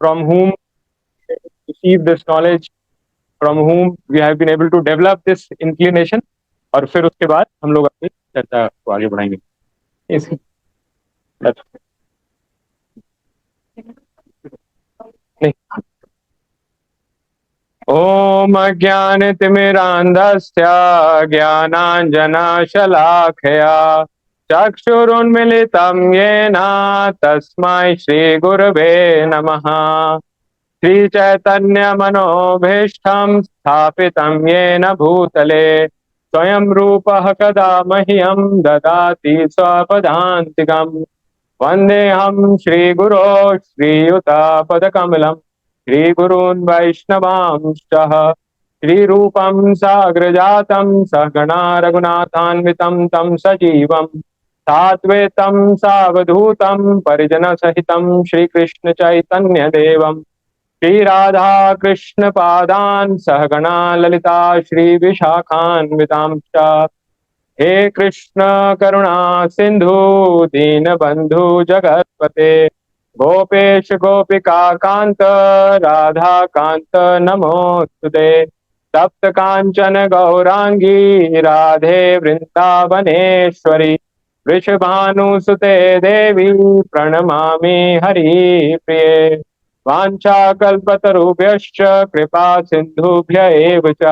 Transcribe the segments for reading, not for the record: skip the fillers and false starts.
from whom receive this knowledge, from whom we have been able to develop this inclination, और फिर उसके बाद हम लोग अपनी चर्चा को आगे बढ़ाएंगे. ओम अज्ञानतिमिरान्धस्य ज्ञानाञ्जनशलाखया चक्षुरुन्मीलितं येन तस्मै श्रीगुरवे नमः. श्रीचैतन्यमनोभीष्टं स्थापितं येन भूतले स्वयं रूपः कदा मह्यं ददाति स्वपदान्तिकम्. वन्देऽहं श्रीगुरो श्रीयुतापदकमलं श्रीगुरून् वैष्णवांश्च श्रीरूपं साग्रजातं सहगणा रघुनाथान्वितं तं सजीवं साद्वैतं सावधूतं परिजनसहितं श्रीकृष्णचैतन्यदेवं श्रीराधा कृष्णपादान् सहगणा ललिता श्रीविशाखान्वितांश्च. हे कृष्ण करुणा सिंधु दीनबंधु जगत्पते गोपेश गोपिका कांत राधा कांत नमोस्तुते. तप्त कांचन गौरांगी राधे वृंदावनेश्वरी वृषभानुसुते देवी प्रणमामि हरिप्रिये. वाञ्छाकल्पतरुभ्यश्च कृपा सिन्धुभ्य एव च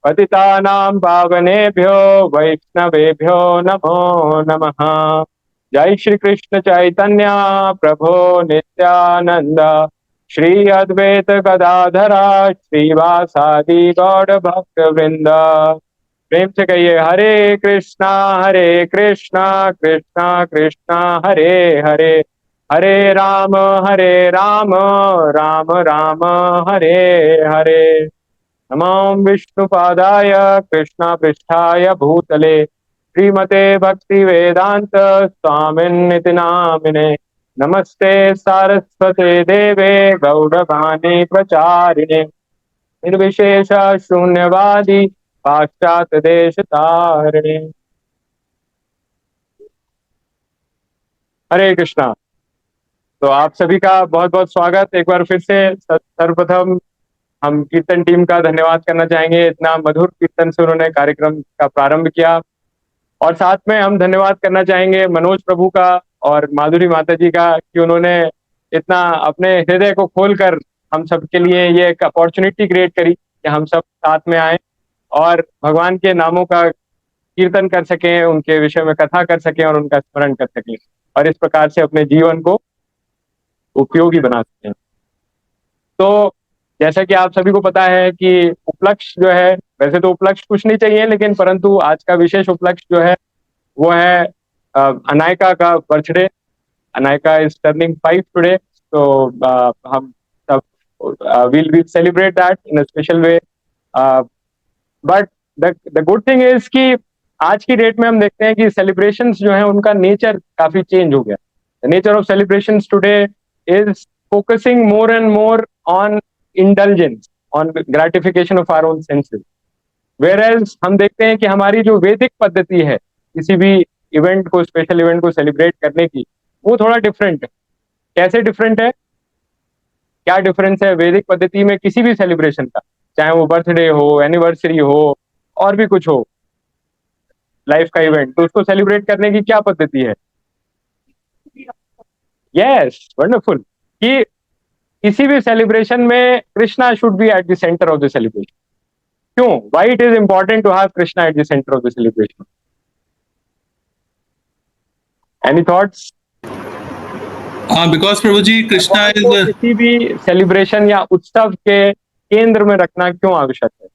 पतितानां पावनेभ्यो वैष्णवेभ्यो नमो नमः. जय श्री कृष्ण चैतन्य प्रभो नित्यानंद श्री अद्वैत गदाधरा श्रीवासादि गौड़ भक्त वृंद. प्रेम से कहिए हरे कृष्णा कृष्णा कृष्णा हरे हरे हरे राम राम राम हरे हरे. नमो विष्णुपादाय कृष्णपृष्ठाय भूतले श्रीमते भक्ति वेदांत स्वामिन्निति नामिने. नमस्ते सारस्वते देवे गौरवाणी प्रचारिणे निर्विशेष शून्यवादी पाश्चात्य देश तारिणे. हरे कृष्णा. तो आप सभी का बहुत बहुत स्वागत एक बार फिर से. सर्वप्रथम हम कीर्तन टीम का धन्यवाद करना चाहेंगे, इतना मधुर कीर्तन से उन्होंने कार्यक्रम का प्रारंभ किया. और साथ में हम धन्यवाद करना चाहेंगे मनोज प्रभु का और माधुरी माता जी का कि उन्होंने इतना अपने हृदय को खोलकर हम सब के लिए ये एक अपॉर्चुनिटी क्रिएट करी कि हम सब साथ में आए और भगवान के नामों का कीर्तन कर सकें, उनके विषय में कथा कर सकें और उनका स्मरण कर सकें और इस प्रकार से अपने जीवन को उपयोगी बना सकें. तो जैसा कि आप सभी को पता है कि उपलक्ष्य जो है, वैसे तो उपलक्ष्य कुछ नहीं चाहिए, लेकिन परंतु आज का विशेष उपलक्ष्य जो है वो है अनायका का birthday. Anaika is turning 5 today. तो हम सब will celebrate that in a special way. But the good thing is कि आज की डेट में हम देखते हैं कि सेलिब्रेशंस जो है उनका नेचर काफी चेंज हो गया. The nature of celebrations today is focusing more and more on indulgence, on gratification of our own senses. Whereas हम देखते हैं कि हमारी जो वैदिक पद्धति है किसी भी इवेंट को, स्पेशल इवेंट को सेलिब्रेट करने की, वो थोड़ा डिफरेंट है. कैसे डिफरेंट है, क्या डिफरेंस है वैदिक पद्धति में किसी भी सेलिब्रेशन का, चाहे वो बर्थडे हो, एनिवर्सरी हो और भी कुछ हो, लाइफ का इवेंट, तो उसको सेलिब्रेट करने की क्या पद्धति है? Yes, wonderful. कि किसी भी सेलिब्रेशन में Krishna should be at the centre of the celebration. क्यों? Why it is important to have Krishna at the centre of the celebration? Any thoughts? Because Prabhu ji Krishna is किसी भी सेलिब्रेशन या उत्सव के केंद्र में रखना क्यों आवश्यक है?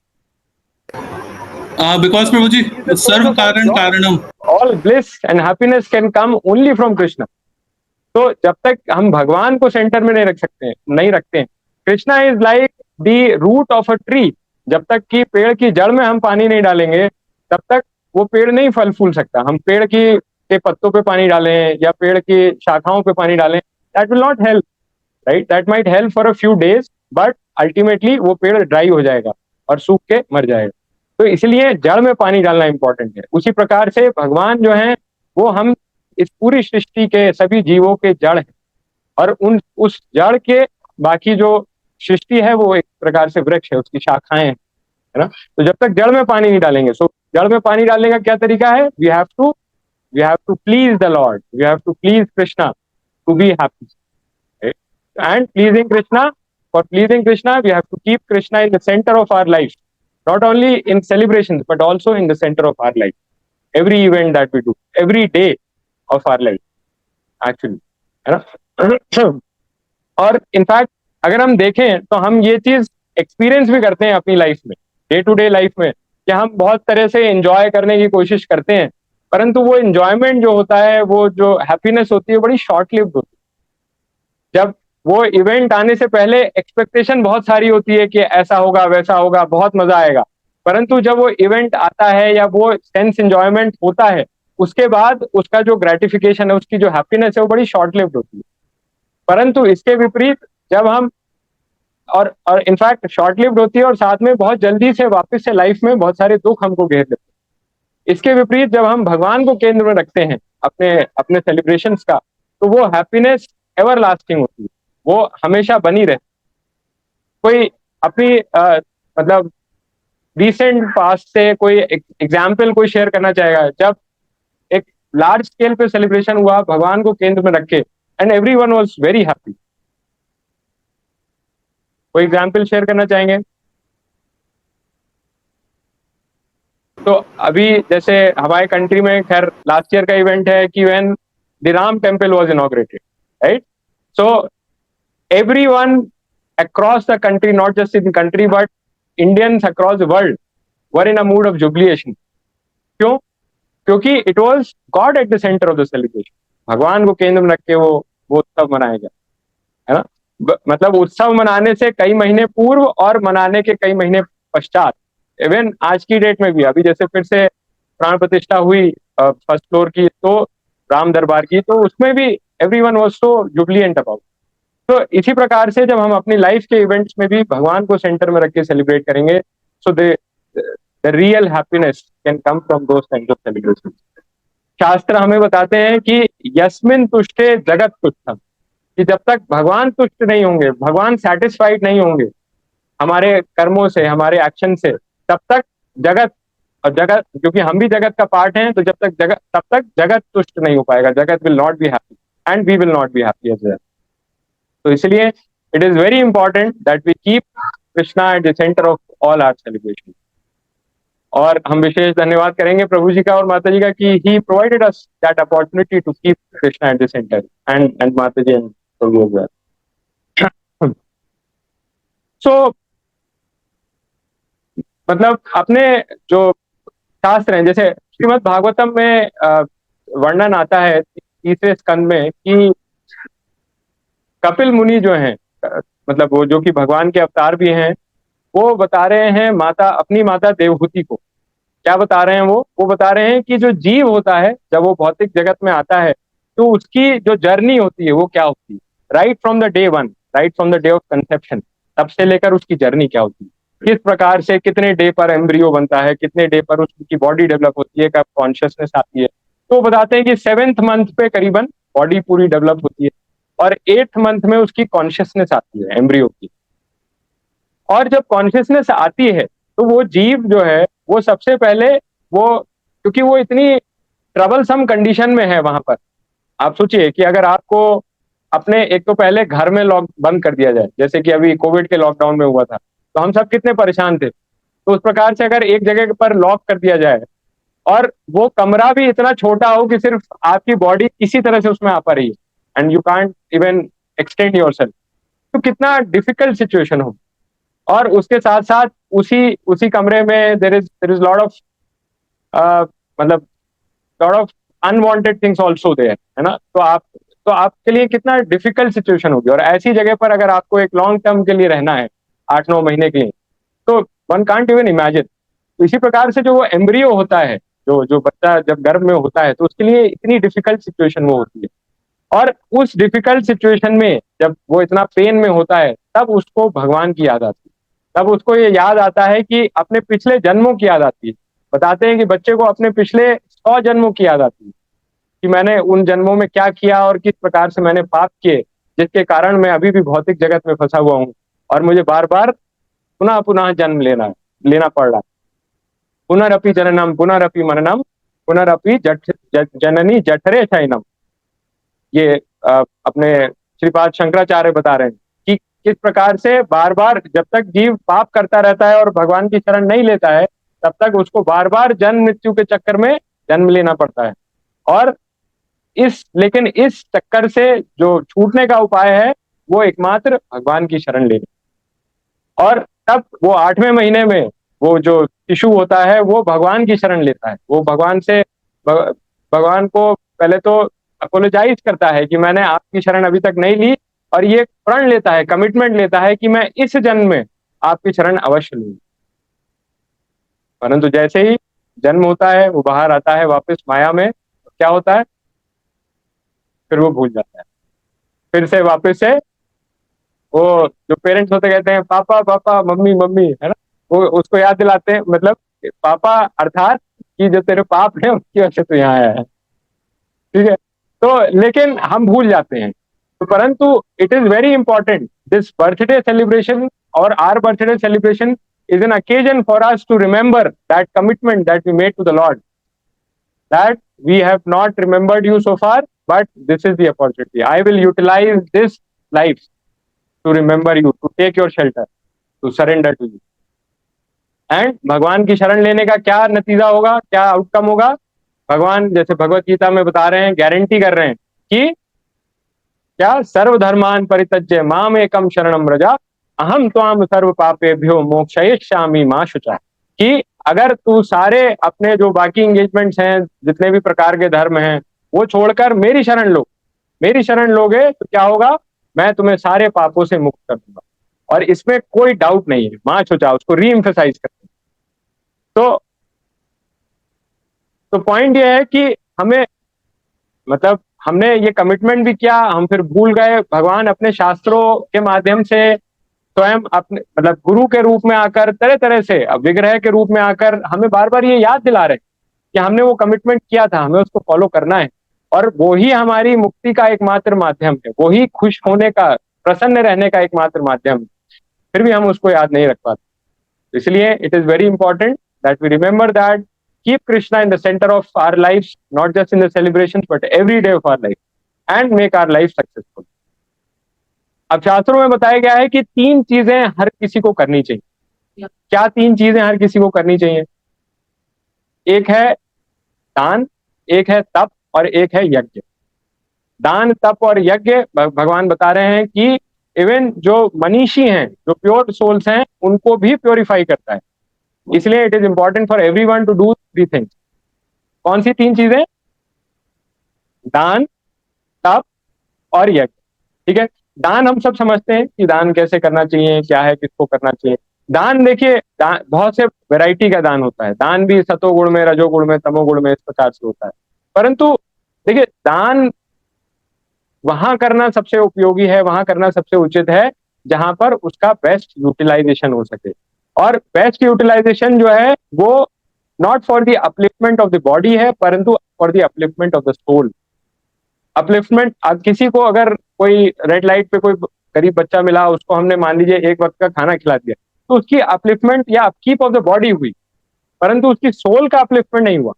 बिकॉज प्रभु जी सर्व कारण कारणम. All bliss and happiness can come only from Krishna. तो जब तक हम भगवान को सेंटर में नहीं रखते हैं, Krishna is like the root of a tree. जब तक कि पेड़ की जड़ में हम पानी नहीं डालेंगे तब तक वो पेड़ नहीं फल फूल सकता. हम पेड़ के पत्तों पे पानी डालें या पेड़ की शाखाओं पे पानी डालें, that will not help, right? That might help for a few days, but ultimately वो पेड़ ड्राई हो जाएगा और सूख के मर जाएगा. तो इसलिए जड़ में पानी डालना इंपॉर्टेंट है. उसी प्रकार से भगवान जो है वो हम इस पूरी सृष्टि के सभी जीवों के जड़ है और उस जड़ के बाकी जो सृष्टि है वो एक प्रकार से वृक्ष है, उसकी शाखाएं हैं, है ना। तो जब तक जड़ में पानी नहीं डालेंगे, सो जड़ में पानी डालने का क्या तरीका है? We have to please the lord, we have to please Krishna to be happy, and pleasing Krishna, for pleasing Krishna, we have to keep Krishna in the center of our life, not only in celebrations, but also in the center of our life. Every event that we do, every day of our life, actually, है ना। और in fact अगर हम देखें तो हम ये चीज एक्सपीरियंस भी करते हैं अपनी लाइफ में, डे टू डे लाइफ में, कि हम बहुत तरह से एंजॉय करने की कोशिश करते हैं, परंतु वो एंजॉयमेंट जो होता है, वो जो हैप्पीनेस होती है, बड़ी शॉर्ट लिव्ड होती है। जब वो इवेंट आने से पहले एक्सपेक्टेशन बहुत सारी होती है कि ऐसा होगा, वैसा होगा, बहुत मजा आएगा, परंतु जब वो इवेंट आता है या वो सेंस एंजॉयमेंट होता है, उसके बाद उसका जो ग्रेटिफिकेशन है, उसकी जो हैप्पीनेस है, वो बड़ी शॉर्ट लिव्ड होती है। परंतु इसके विपरीत जब हम और इनफैक्ट शॉर्ट लिव्ड होती है, और साथ में बहुत जल्दी से वापस से लाइफ में बहुत सारे दुख हमको घेर लेते हैं। इसके विपरीत जब हम भगवान को केंद्र में रखते हैं अपने अपने सेलिब्रेशंस का, तो वो हैप्पीनेस एवर लास्टिंग होती है, वो हमेशा बनी रहती। कोई अपनी मतलब रिसेंट पास्ट से कोई एग्जाम्पल कोई शेयर करना चाहेगा, जब एक लार्ज स्केल पे सेलिब्रेशन हुआ भगवान को केंद्र में रख के, and every one was very happy? कोई एग्जाम्पल शेयर करना चाहेंगे? तो अभी जैसे हमारे कंट्री में, खैर लास्ट ईयर का इवेंट है कि when the Ram temple was inaugurated, right? So everyone across the country, not just in the country, but Indians across the world were in a mood of jubilation. क्यों? क्योंकि it was God at the center of the celebration. भगवान को केंद्र में रख के वो उत्सव मनाया गया, है ना। मतलब उत्सव मनाने से कई महीने पूर्व और मनाने के कई महीने पश्चात, इवन आज की डेट में भी, अभी जैसे फिर से प्राण प्रतिष्ठा हुई फर्स्ट फ्लोर की, तो राम दरबार की, तो उसमें भी everyone was so jubilant about. तो इसी प्रकार से जब हम अपनी लाइफ के इवेंट्स में भी भगवान को सेंटर में रख के सेलिब्रेट करेंगे, so the real happiness can come from those kind of celebration. शास्त्र हमें बताते हैं कि यस्मिन तुष्टे जगत तुष्टम, कि जब तक भगवान तुष्ट नहीं होंगे, भगवान सेटिस्फाइड नहीं होंगे हमारे कर्मों से, हमारे एक्शन से, तब तक जगत, और जगत क्योंकि हम भी जगत का पार्ट हैं, तो तब तक जगत तुष्ट नहीं हो पाएगा, jagat will not be happy and we will not be happy as well. तो इसलिए it is very important that we keep Krishna at the centre of all our celebration. और हम विशेष धन्यवाद करेंगे प्रभु जी का और माता जी का कि he provided us that opportunity to keep Krishna at the center, and माता जी and Prabhu as well. So मतलब अपने जो शास्त्र हैं, जैसे श्रीमद् भागवतम में वर्णन आता है 3रे स्कंद में कि कपिल मुनि जो हैं, मतलब वो जो कि भगवान के अवतार भी हैं, वो बता रहे हैं अपनी माता देवहूति को, क्या बता रहे हैं? वो बता रहे हैं कि जो जीव होता है, जब वो भौतिक जगत में आता है, तो उसकी जो जर्नी होती है वो क्या होती है, right from the day one, right from the day of conception, तब से लेकर उसकी जर्नी क्या होती है, किस प्रकार से, कितने डे पर एम्ब्रियो बनता है, कितने डे पर उसकी बॉडी डेवलप होती है, कब कॉन्शियसनेस आती है। तो बताते हैं कि 7th मंथ पे करीबन बॉडी पूरी डेवलप होती है, और 8th मंथ में उसकी कॉन्शियसनेस आती है एम्ब्रियो की। और जब कॉन्शियसनेस आती है, तो वो जीव जो है, वो सबसे पहले क्योंकि वो इतनी ट्रबलसम कंडीशन में है वहां पर, आप सोचिए कि अगर आपको अपने, एक तो पहले घर में लॉक बंद कर दिया जाए, जैसे कि अभी कोविड के लॉकडाउन में हुआ था, तो हम सब कितने परेशान थे। तो उस प्रकार से अगर एक जगह पर लॉक कर दिया जाए, और वो कमरा भी इतना छोटा हो कि सिर्फ आपकी बॉडी किसी तरह से उसमें आ पा रही है, and you can't even extend yourself, तो कितना डिफिकल्ट सिचुएशन हो। और उसके साथ साथ उसी कमरे में देयर इज लॉट ऑफ मतलब lot of unwanted things also there, है ना। तो आपके लिए कितना डिफिकल्ट सिचुएशन होगी। और ऐसी जगह पर अगर आपको एक लॉन्ग टर्म के लिए रहना है, 8-9 महीने के लिए, तो वन कांट इवन इमेजिन। तो इसी प्रकार से जो वो एम्ब्रियो होता है, जो बच्चा जब गर्भ में होता है, तो उसके लिए इतनी डिफिकल्ट सिचुएशन वो होती है। और उस डिफिकल्ट सिचुएशन में जब वो इतना पेन में होता है, तब उसको भगवान की याद आती है, तब उसको ये याद आता है कि अपने पिछले जन्मों की याद आती है। बताते हैं कि बच्चे को अपने पिछले 100 जन्मों की याद आती है, कि मैंने उन जन्मों में क्या किया और किस प्रकार से मैंने पाप किए, जिसके कारण मैं अभी भी भौतिक जगत में फंसा हुआ हूँ और मुझे बार बार पुनः पुनः जन्म लेना पड़ रहा है। पुनरअपि जननम पुनरअपि मननम पुनरअपि जननी जठरे शयनम। ये अपने श्रीपाद शंकराचार्य बता रहे हैं कि किस प्रकार से बार बार जब तक जीव पाप करता रहता है और भगवान की शरण नहीं लेता है, तब तक उसको बार बार जन्म मृत्यु के चक्कर में जन्म लेना पड़ता है। और लेकिन इस चक्कर से जो छूटने का उपाय है वो एकमात्र भगवान की शरण लेना। और तब वो 8वें महीने में वो जो शिशु होता है वो भगवान की शरण लेता है। वो भगवान से भगवान को पहले तो अपोलोजाइज करता है कि मैंने आपकी शरण अभी तक नहीं ली, और ये प्रण लेता है, कमिटमेंट लेता है कि मैं इस जन्म में आपकी शरण अवश्य लूंगा। परंतु जैसे ही जन्म होता है, वो बाहर आता है वापस माया में, तो क्या होता है, फिर वो भूल जाता है। फिर से वापस से वो जो पेरेंट्स होते कहते हैं पापा पापा मम्मी मम्मी, है ना, वो उसको याद दिलाते हैं, मतलब पापा अर्थात कि जो तेरे पाप है उसकी वजह से तू यहाँ आया है। ठीक है, तो लेकिन हम भूल जाते हैं। तो परंतु it is very important this birthday celebration और our birthday celebration is an occasion for us to remember that commitment that we made to the Lord, that we have not remembered you so far, but this is the opportunity. I will utilize this life to remember you, to take your shelter, to surrender to you. And भगवान की शरण लेने का क्या नतीजा होगा, क्या outcome होगा, भगवान जैसे भगवत गीता में बता रहे हैं, गारंटी कर रहे हैं कि क्या, सर्वधर्मान परित्यज्य माम एकम शरणम व्रजा अहम त्वाम सर्व पापेभ्यो मोक्षयिष्यामि मा शुचा। कि अगर तू सारे अपने जो बाकी एंगेजमेंट्स हैं, जितने भी प्रकार के धर्म हैं, वो छोड़कर मेरी शरण लो, मेरी शरण लोगे तो क्या होगा, मैं तुम्हें सारे पापों से मुक्त कर दूंगा। और इसमें कोई डाउट नहीं है, मां सोचा उसको री एम्फेसाइज करते हैं। तो पॉइंट ये है कि हमें, मतलब हमने ये कमिटमेंट भी किया, हम फिर भूल गए। भगवान अपने शास्त्रों के माध्यम से स्वयं अपने, मतलब गुरु के रूप में आकर, तरह तरह से विग्रह के रूप में आकर हमें बार बार ये याद दिला रहे कि हमने वो कमिटमेंट किया था, हमें उसको फॉलो करना है। और वो ही हमारी मुक्ति का एकमात्र माध्यम है, वो ही खुश होने का, प्रसन्न रहने का एकमात्र माध्यम है। फिर भी हम उसको याद नहीं रख पाते। इसलिए it is very important that we remember that keep Krishna in the centre of our life, not just in the celebration but every day of our life, and make our life successful. अब शास्त्रों में बताया गया है कि 3 चीजें हर किसी को करनी चाहिए। क्या 3 चीजें हर किसी को करनी चाहिए? एक है दान, एक है तप, और एक है यज्ञ। दान, तप और यज्ञ भगवान बता रहे हैं कि इवन जो मनीषी हैं, जो प्योर सोल्स हैं, उनको भी प्योरीफाई करता है। इसलिए it is important for everyone to do 3 things. कौन सी 3 चीजें? दान, तप और यज्ञ। ठीक है, दान हम सब समझते हैं कि दान कैसे करना चाहिए, क्या है, किसको करना चाहिए। दान देखिए, बहुत से वैरायटी का दान होता है। दान भी सतोगुण में, रजोगुण में, तमोगुण में, इस प्रकार से होता है। परंतु देखिए, दान वहां करना सबसे उपयोगी है, वहां करना सबसे उचित है जहां पर उसका बेस्ट यूटिलाइजेशन हो सके। और बेस्ट यूटिलाइजेशन जो है वो not for the upliftment of the body है, परंतु for the upliftment of the soul. Upliftment, किसी को अगर कोई रेड लाइट पे कोई गरीब बच्चा मिला, उसको हमने मान लीजिए एक वक्त का खाना खिला दिया, तो उसकी अपलिफ्टमेंट या अपकीप ऑफ द बॉडी हुई, परंतु उसकी सोल का अपलिफ्टमेंट नहीं हुआ।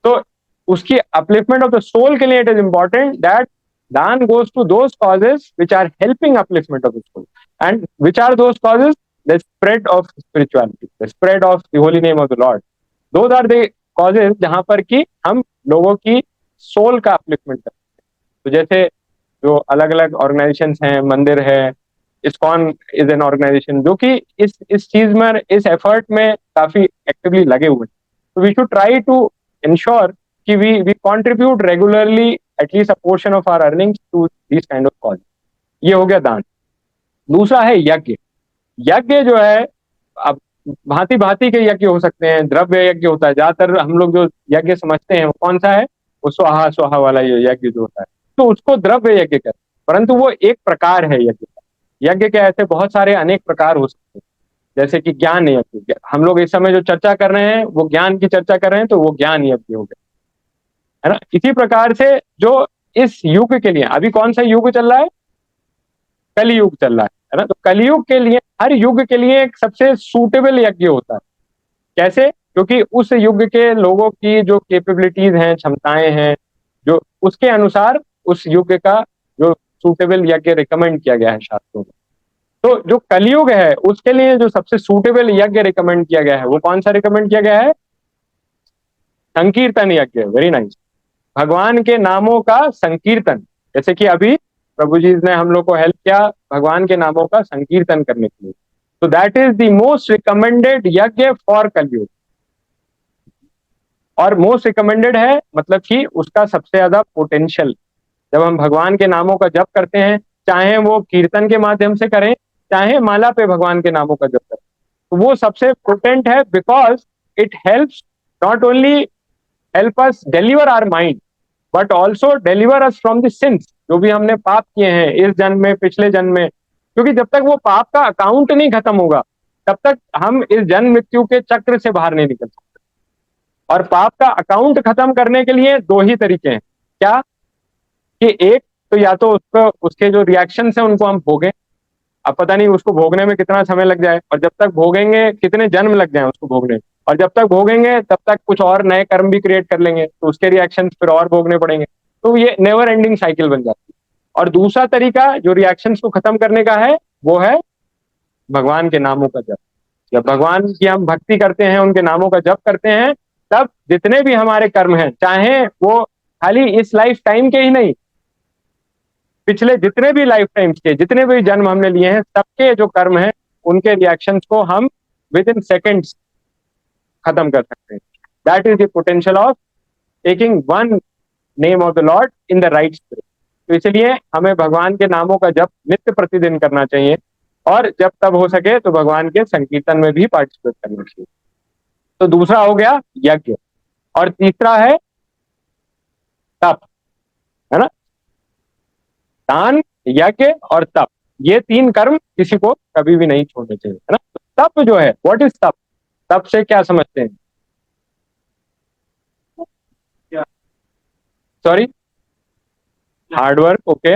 तो उसकी अपलिफ्टमेंट ऑफ द सोल के लिए इट इज इंपॉर्टेंट दैट दान goes to those causes which are helping upliftment of the soul. And which are those causes? The spread of spirituality, the spread of the holy name of the Lord. Those are the causes जहां पर कि हम लोगों की soul का upliftment करते हैं। तो जैसे जो अलग अलग ऑर्गेनाइजेशंस हैं, मंदिर है, इस्कॉन इज एन ऑर्गेनाइजेशन जो कि इस चीज में, इस एफर्ट में काफी एक्टिवली लगे हुए हैं। तो we should try to ensure कि we contribute regularly at least a portion of our earnings to these kind of causes. ये हो गया दान। दूसरा है यज्ञ। यज्ञ जो है, अब भांति भांति के यज्ञ हो सकते हैं। द्रव्य यज्ञ होता है, ज्यादातर हम लोग जो यज्ञ समझते हैं वो कौन सा है, वो स्वाहा स्वाहा वाला यज्ञ जो होता है, तो उसको द्रव्य यज्ञ कहते हैं। परंतु वो एक प्रकार है यज्ञ का। यज्ञ के ऐसे बहुत सारे अनेक प्रकार हो सकते हैं, जैसे कि ज्ञान यज्ञ। हम लोग इस समय जो चर्चा कर रहे हैं वो ज्ञान की चर्चा कर रहे हैं, तो वो ज्ञान यज्ञ हो गया, है ना। इसी प्रकार से जो इस युग के लिए, अभी कौन सा युग चल रहा है? कलयुग चल रहा है ना? तो कलयुग के लिए, हर युग के लिए एक सबसे सूटेबल यज्ञ होता है। कैसे? क्योंकि उस युग के लोगों की जो कैपेबिलिटीज हैं, क्षमताएं हैं, जो उसके अनुसार उस युग का जो सूटेबल यज्ञ रिकमेंड किया गया है शास्त्रों में। तो जो कलयुग है उसके लिए जो सबसे सूटेबल यज्ञ रिकमेंड किया गया है वो कौन सा रिकमेंड किया गया है? संकीर्तन यज्ञ। Very nice. भगवान के नामों का संकीर्तन। जैसे कि अभी प्रभु जी ने हम लोग को हेल्प किया भगवान के नामों का संकीर्तन करने के लिए। तो that is the most recommended यज्ञ फॉर कलयुग। और मोस्ट रिकमेंडेड है मतलब कि उसका सबसे ज्यादा पोटेंशियल, जब हम भगवान के नामों का जप करते हैं, चाहे वो कीर्तन के माध्यम से करें, चाहे माला पे भगवान के नामों का जप करें, तो वो सबसे पोटेंट है। Because it helps not only help us deliver our mind but also deliver us from the sins, जो भी हमने पाप किए हैं इस जन्म में, पिछले जन्म में। क्योंकि जब तक वो पाप का अकाउंट नहीं खत्म होगा तब तक हम इस जन्म मृत्यु के चक्र से बाहर नहीं निकल सकते। और पाप का अकाउंट खत्म करने के लिए दो ही तरीके हैं। क्या? कि एक तो या तो उसको, उसके जो रिएक्शन है उनको हम भोगें। अब पता नहीं उसको भोगने में कितना समय लग जाए, और जब तक भोगेंगे कितने जन्म लग जाए उसको भोगने, और जब तक भोगेंगे तब तक कुछ और नए कर्म भी क्रिएट कर लेंगे, तो उसके रिएक्शन फिर और भोगने पड़ेंगे। तो ये नेवर एंडिंग साइकिल बन जाती है। और दूसरा तरीका जो रिएक्शंस को खत्म करने का है वो है भगवान के नामों का जप। जब भगवान की हम भक्ति करते हैं, उनके नामों का जप करते हैं, तब जितने भी हमारे कर्म हैं, चाहे वो खाली इस लाइफ टाइम के ही नहीं, पिछले जितने भी लाइफ टाइम्स के जितने भी जन्म हमने लिए हैं, सबके जो कर्म हैं उनके रिएक्शंस को हम विद इन सेकेंड्स खत्म कर सकते हैं। That is the potential of taking one name of the Lord in the right spirit. तो इसलिए हमें भगवान के नामों का जप नित्य प्रतिदिन करना चाहिए, और जब तब हो सके तो भगवान के संकीर्तन में भी पार्टिसिपेट करना चाहिए। तो दूसरा हो गया यज्ञ, और तीसरा है तप, है ना? दान, यज्ञ और तप, ये तीन कर्म किसी को कभी भी नहीं छोड़ने चाहिए, है ना? तो तप जो है, व्हाट इज तप? तप से क्या समझते हैं? Sorry, hard work. ओके,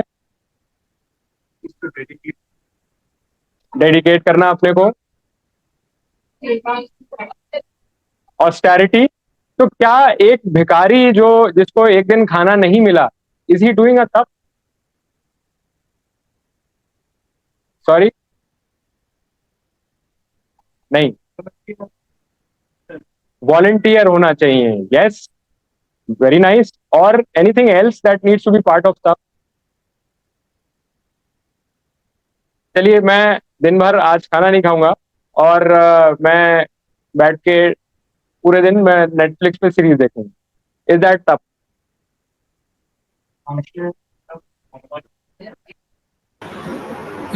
डेडिकेट करना अपने को, ऑस्टेरिटी। तो क्या एक भिखारी जो, जिसको एक दिन खाना नहीं मिला, इज ही डूइंग अ तप? सॉरी, नहीं, वॉलंटियर होना चाहिए। Yes, very nice. और anything else that needs to be part of tap? चलिए, मैं दिन भर आज खाना नहीं खाऊंगा, और मैं बैठ के पूरे दिन मैं नेटफ्लिक्स पे सीरीज देखूंगा। Is that tap?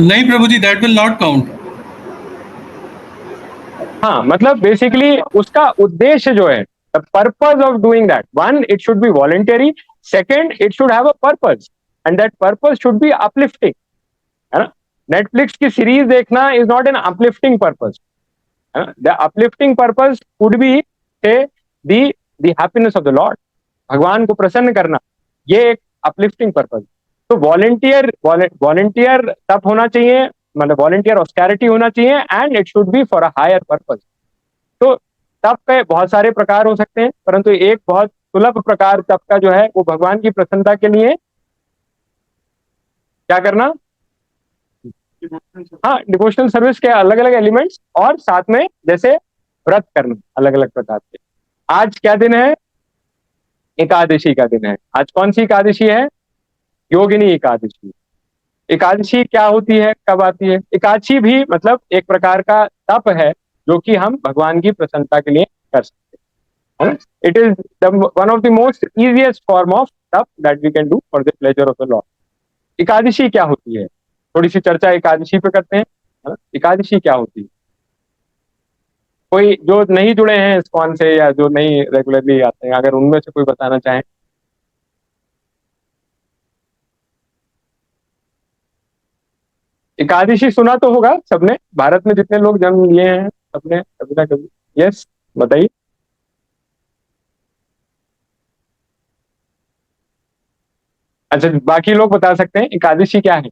नहीं Prabhu ji, that will not count. हाँ, मतलब बेसिकली उसका उद्देश्य जो है, the purpose of doing that, one, it should be voluntary, second, it should have a purpose, and that purpose should be uplifting, है ना? नेटफ्लिक्स की सीरीज देखना is not an uplifting purpose, है ना? The uplifting purpose would be say the the happiness of the lord, भगवान को प्रसन्न करना, ये एक अपलिफ्टिंग पर्पज। तो वॉलंटियर वॉलंटियर तप होना चाहिए, मतलब वॉलंटियर ऑस्टेरिटी होना चाहिए, and it should be for a higher purpose. तो तप के बहुत सारे प्रकार हो सकते हैं, परंतु एक बहुत सुलभ प्रकार तप का जो है वो भगवान की प्रसन्नता के लिए क्या करना? हाँ, डिवोशनल सर्विस के अलग अलग एलिमेंट्स, और साथ में जैसे व्रत करना अलग अलग प्रकार के। आज क्या दिन है? एकादशी का दिन है। आज कौन सी एकादशी है? योगिनी एकादशी। एकादशी क्या होती है, कब आती है? एकादशी भी मतलब एक प्रकार का तप है जो कि हम भगवान की प्रसन्नता के लिए कर सकते हैं। It is one of the most easiest form of tap that we can do for the pleasure of the lord. Ekadashi क्या होती है? थोड़ी सी चर्चा एकादशी पे करते हैं, है ना? एकादशी क्या होती है? कोई जो नहीं जुड़े हैं इस्कॉन से, या जो नहीं रेगुलरली आते हैं, अगर उनमें से कोई बताना चाहें। एकादशी सुना तो होगा सबने, भारत में जितने लोग जन्म लिए हैं सबने कभी ना कभी। यस, बताइए। अच्छा, बाकी लोग बता सकते हैं एकादशी क्या है?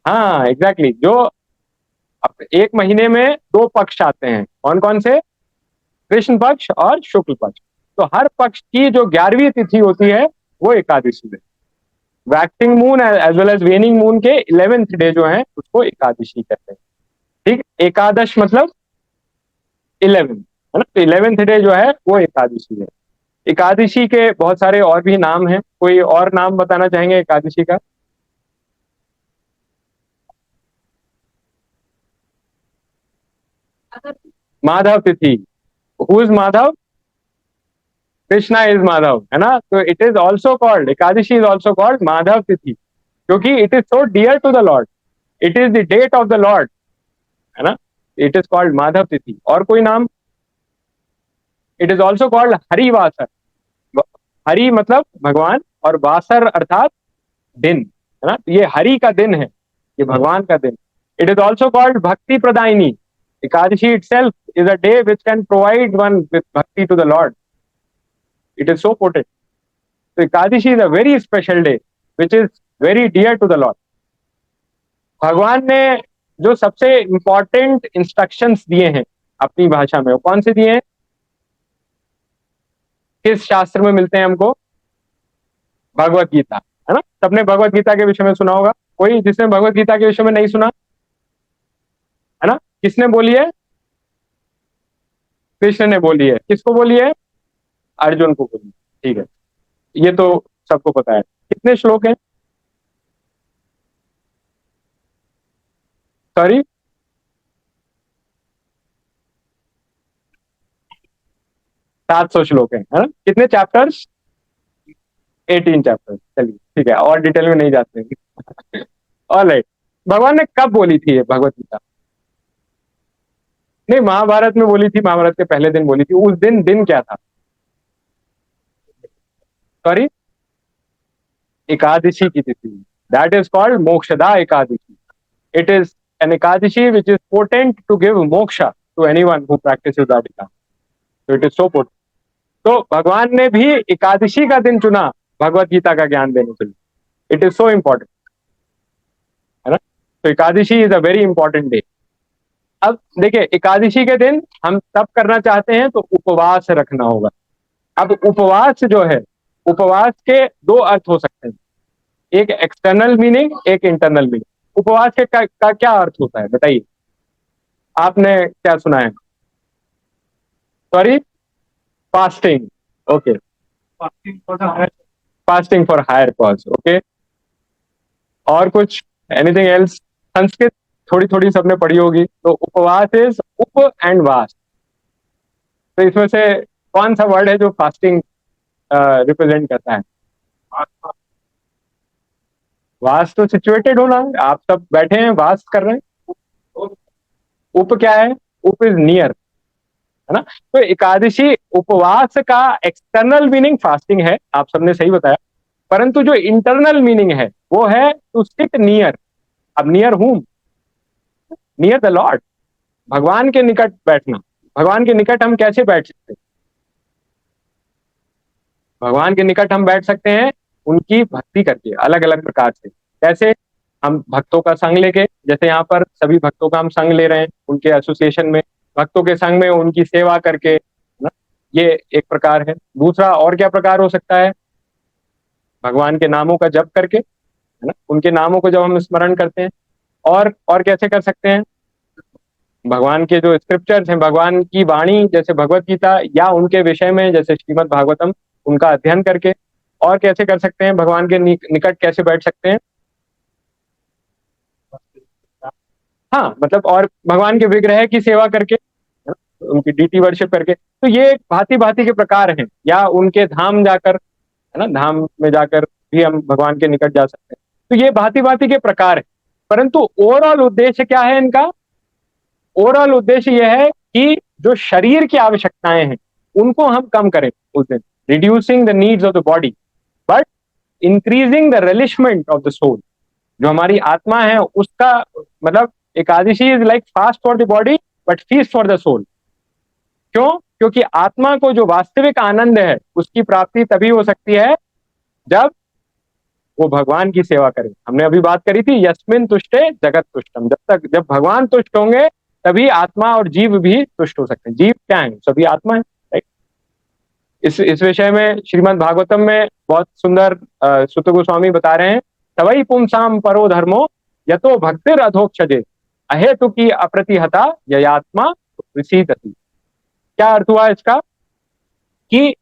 हाँ एग्जैक्टली, जो एक महीने में दो पक्ष आते हैं, कौन कौन से? कृष्ण पक्ष और शुक्ल पक्ष। तो हर पक्ष की जो 11वीं तिथि होती है वो एकादशी है। Waxing moon as well as waning moon के 11th डे जो है उसको एकादशी कहते हैं। ठीक, एकादश मतलब 11, है ना? तो 11th डे जो है वो एकादशी है। एकादशी के बहुत सारे और भी नाम हैं, कोई और नाम बताना चाहेंगे एकादशी का? माधव तिथि। Who is Madhav? Krishna is Madhav, है ना? तो it is also called, Ekadashi is also called Madhav tithi, क्योंकि it is so dear to the lord, it is the date of the lord, है ना? इट इज कॉल्ड माधव तिथि। और कोई नाम? It is also called Harivasar. Hari मतलब भगवान, और वासर अर्थात दिन, है ना? तो ये हरि का दिन है, ये भगवान का दिन। इट इज ऑल्सो कॉल्ड भक्ति प्रदायिनी। Ekadashi itself is a day which can provide one with bhakti to the Lord. It is so potent. So Ekadashi is a very special day which is very dear to the Lord. भगवान ने जो सबसे important instructions दिए हैं अपनी भाषा में, वो कौन से दिए हैं? किस शास्त्र में मिलते हैं हमको? भगवत गीता, है ना? सबने भगवत गीता के विषय में सुना होगा। कोई जिसने भगवत गीता के विषय में नहीं सुना, है ना? किसने बोली है? कृष्ण ने बोली है। किसको बोली है? अर्जुन को बोली। ठीक है, ये तो सबको पता है। कितने श्लोक हैं? सॉरी, 700 श्लोक है ना? कितने चैप्टर्स? 18 चैप्टर्स। चलिए ठीक है, और डिटेल में नहीं जाते हैं। ऑलराइट, भगवान ने कब बोली थी ये भगवत गीता? नहीं, महाभारत में बोली थी, महाभारत के पहले दिन बोली थी। उस दिन दिन क्या था? सॉरी, एकादशी की तिथि। That is called Mokshada Ekadashi. It is an Ekadashi which is potent to give moksha to anyone who practises that Ekadashi. तो इट इज सो पोटेंट। तो भगवान ने भी एकादशी का दिन चुना भगवत गीता का ज्ञान देने के लिए। इट इज सो इंपॉर्टेंट, है ना? तो Ekadashi is a very important day. अब देखिए, एकादशी के दिन हम तब करना चाहते हैं तो उपवास रखना होगा। अब उपवास जो है, उपवास के दो अर्थ हो सकते हैं, एक एक्सटर्नल मीनिंग, एक इंटरनल मीनिंग। उपवास के का क्या अर्थ होता है बताइए? आपने क्या सुना है? Sorry, fasting. Okay, fasting for higher cause. Okay, और कुछ? Anything else? संस्कृत थोड़ी थोड़ी सबने पढ़ी होगी। तो उपवास इज उप एंड वास। तो इसमें से कौन सा वर्ड है जो फास्टिंग रिप्रेजेंट करता है? वास तो सिचुएटेड होना है, आप सब बैठे हैं वास कर रहे हैं। उप क्या है? उप इज नियर, है ना? तो एकादशी उपवास का एक्सटर्नल मीनिंग फास्टिंग है, आप सबने सही बताया। परंतु जो इंटरनल मीनिंग है वो है टू सिट नियर। अब near whom? Near the lord, भगवान के निकट बैठना। भगवान के निकट हम कैसे बैठ सकते हैं? भगवान के निकट हम बैठ सकते हैं उनकी भक्ति करके, अलग अलग प्रकार से। कैसे? हम भक्तों का संग लेके, जैसे यहाँ पर सभी भक्तों का हम संग ले रहे हैं उनके एसोसिएशन में, भक्तों के संग में उनकी सेवा करके, है ना? ये एक प्रकार है। दूसरा और क्या प्रकार हो सकता है? भगवान के नामों का जप करके, है ना? उनके नामों को जब हम स्मरण करते हैं। और कैसे कर सकते हैं? भगवान के जो स्क्रिप्चर्स हैं, भगवान की वाणी जैसे भगवत गीता, या उनके विषय में जैसे श्रीमद् भागवतम, उनका अध्ययन करके। और कैसे कर सकते हैं? भगवान के निकट कैसे बैठ सकते हैं? हाँ मतलब, और भगवान के विग्रह की सेवा करके, है ना? उनकी डीटी वर्शिप करके। तो ये भांति भांति के प्रकार हैं, या उनके धाम जाकर, है ना, धाम में जाकर भी हम भगवान के निकट जा सकते हैं। तो ये भांति भांति के प्रकार है। परंतु ओवरऑल उद्देश्य क्या है इनका? ओवरऑल उद्देश्य यह है कि जो शरीर की आवश्यकताएं हैं उनको हम कम करें उस दिन, reducing the needs of the body but increasing the relishment of the soul. जो हमारी आत्मा है उसका मतलब, Ekadashi is like fast for the body but feast for the soul. क्यों? क्योंकि आत्मा को जो वास्तविक आनंद है उसकी प्राप्ति तभी हो सकती है जब वो भगवान की सेवा करे। हमने अभी बात करी थी यस्मिन तुष्टे जगत तुष्टम, जब भगवान तुष्ट होंगे तभी आत्मा और जीव भी तुष्ट हो सकते हैं। जीव क्या है? सभी आत्मा है, राइट। इस विषय में श्रीमद् भागवतम में बहुत सुंदर सुत गोस्वामी बता रहे हैं, तवई पुंसाम परो धर्मो यतो भक्तिर अधोक्षजे अहेतु की अप्रतिहता ययात्मा विसीदति। क्या अर्थ हुआ इसका? कि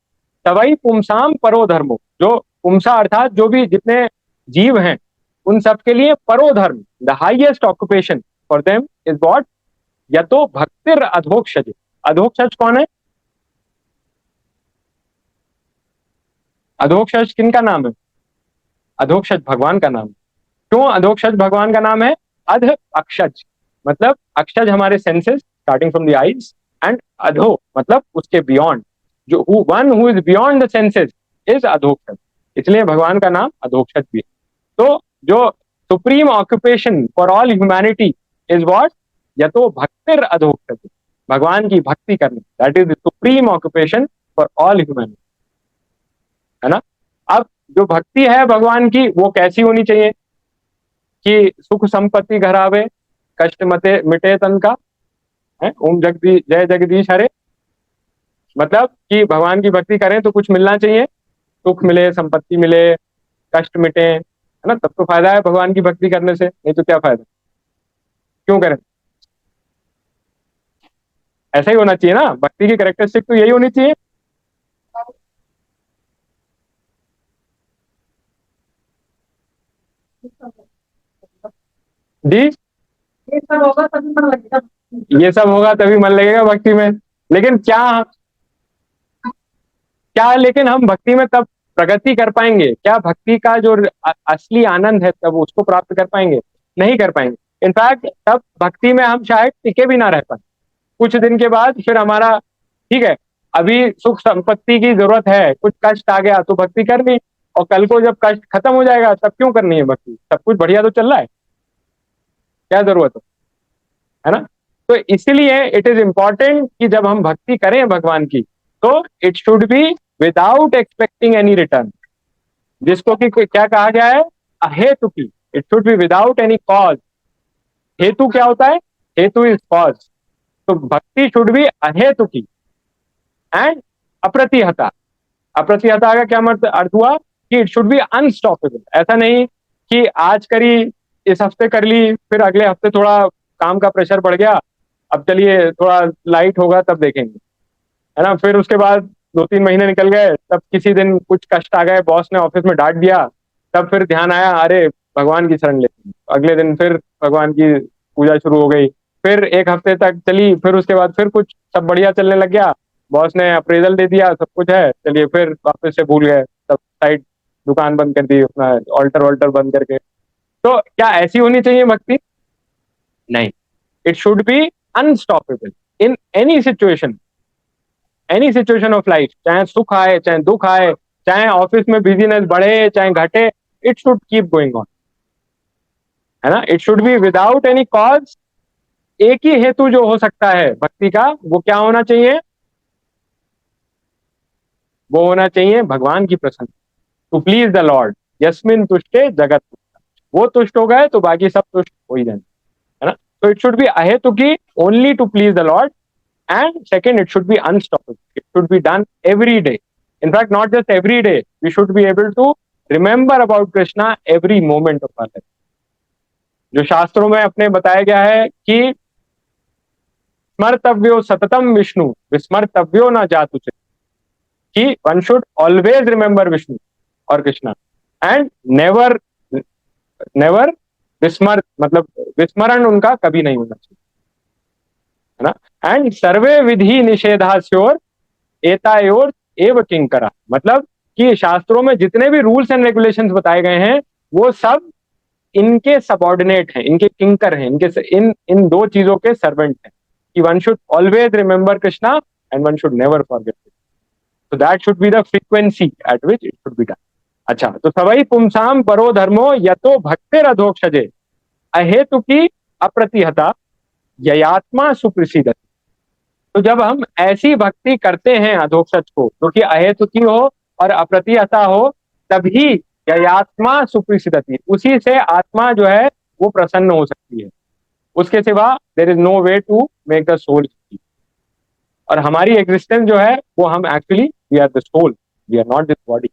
तवई पुंसाम परो धर्मो, जो पुंसा अर्थात जो भी जितने जीव हैं उन सबके लिए परो धर्म, the highest occupation for them is what? यतो भक्तिर अधोक्षज। अधोक्षज कौन है? अधोक्षज किनका नाम है? अधोक्षज भगवान का नाम है। क्यों अधोक्षज भगवान का नाम है? अध अक्षज मतलब अक्षज हमारे senses starting from the eyes, and अधो मतलब उसके बियॉन्ड, जो one who is beyond the senses is Adhokshaja, इसलिए भगवान का नाम अधोक्षज भी है। तो जो supreme occupation for all humanity is what? यतो भक्तिर अधोक्षज, भगवान की भक्ति करना, that is the supreme occupation for all humanity, है ना। अब जो भक्ति है भगवान की वो कैसी होनी चाहिए? कि सुख संपत्ति घर आवे, कष्ट मते मिटे तन का, है ओम जगदीश जय जगदीश हरे, मतलब कि भगवान की भक्ति करें तो कुछ मिलना चाहिए, सुख मिले, संपत्ति मिले, कष्ट मिटे, है ना, तब तो फायदा है भगवान की भक्ति करने से, नहीं तो क्या फायदा, क्यों करें? ऐसा ही होना चाहिए ना, भक्ति की कैरेक्टरिस्टिक तो यही होनी चाहिए। जी, ये सब होगा तभी मन लगेगा, ये सब होगा तभी मन लगेगा भक्ति में। लेकिन क्या क्या लेकिन हम भक्ति में तब प्रगति कर पाएंगे क्या? भक्ति का जो असली आनंद है तब उसको प्राप्त कर पाएंगे? नहीं कर पाएंगे। इनफैक्ट तब भक्ति में हम शायद टिके भी ना रह पाए। कुछ दिन के बाद फिर हमारा, ठीक है अभी सुख संपत्ति की जरूरत है, कुछ कष्ट आ गया तो भक्ति करनी, और कल को जब कष्ट खत्म हो जाएगा तब क्यों करनी है भक्ति? सब कुछ बढ़िया तो चल रहा है, क्या जरूरत है ना। तो इसीलिए इट इज इंपॉर्टेंट कि जब हम भक्ति करें भगवान की तो it should be without expecting any return, जिसको कि क्या कहा गया है? अहेतु की। It should be without any cause. हेतु क्या होता है? हेतु इज कॉज। तो भक्ति शुड बी अहेतु की एंड अप्रतिहता। अप्रतिहता का क्या अर्थ हुआ? कि इट शुड बी अनस्टॉपेबल। ऐसा नहीं कि आज करी, इस हफ्ते कर ली, फिर अगले हफ्ते थोड़ा काम का प्रेशर बढ़ गया, अब चलिए थोड़ा लाइट होगा तब देखेंगे, है ना। फिर उसके बाद 2-3 महीने निकल गए, तब किसी दिन कुछ कष्ट आ गए, बॉस ने ऑफिस में डांट दिया, तब फिर ध्यान आया अरे भगवान की शरण लेते हैं, अगले दिन फिर भगवान की पूजा शुरू हो गई, फिर एक हफ्ते तक चली, फिर उसके बाद फिर कुछ सब बढ़िया चलने लग गया, बॉस ने अप्रेजल दे दिया, सब कुछ है, चलिए फिर वापस से भूल गए, तब साइड दुकान बंद कर दी, अपना ऑल्टर वॉल्टर बंद करके। तो क्या ऐसी होनी चाहिए भक्ति? नहीं, it should be unstoppable in any situation of life, चाहे सुख आए चाहे दुख आए, चाहे ऑफिस में बिजीनेस बढ़े चाहे घटे, it should keep going on, है ना। It should be without any cause. एक ही हेतु जो हो सकता है भक्ति का, वो क्या होना चाहिए? वो होना चाहिए भगवान की प्रसन्नता, टू प्लीज द लॉर्ड, यस्मिन तुष्टे जगत तुष्ट। वो तुष्ट हो गए तो बाकी सब तुष्ट हो ही जाएंगे, है ना। तो इट शुड बी अहेतु की, only to please the lord, and second it should be unstoppable, it should be done every day. In fact, not just every day, we should be able to remember about Krishna every moment of our life. जो शास्त्रों में अपने बताया गया है कि स्मर्तव्यो सततम विष्णु विस्मर्तव्यो न जातुचे, कि one should always remember Vishnu और कृष्णा, एंड नेवर नेवर विस्मर्त, मतलब विस्मरण उनका कभी नहीं होना चाहिए, है ना। एंड सर्वे विधि निषेधास्योर एतायोर एव किंकरा, मतलब कि शास्त्रों में जितने भी रूल्स एंड रेगुलेशंस बताए गए हैं वो सब इनके सबऑर्डिनेट हैं, इनके किंकर हैं, इनके इन दो चीजों के सर्वेंट हैं, कि one should always remember Krishna and one should never forget, so that should be the frequency eight which it should be done. अच्छा, तो सवई पुंसाम परो धर्मो यतो भक्तिर अधोक्षजे अहेतु की अप्रतिहता ययात्मा सुप्रसिद्ध। तो जब हम ऐसी भक्ति करते हैं अधोक्षज को, जो कि अहेतुकी हो और अप्रतिहता हो, तभी ययात्मा सुप्रसिद्धति, उसी से आत्मा जो है वो प्रसन्न हो सकती है। उसके सिवा there is no way to make the soul. और हमारी एग्जिस्टेंस जो है वो हम actually we are the soul, we are not this body.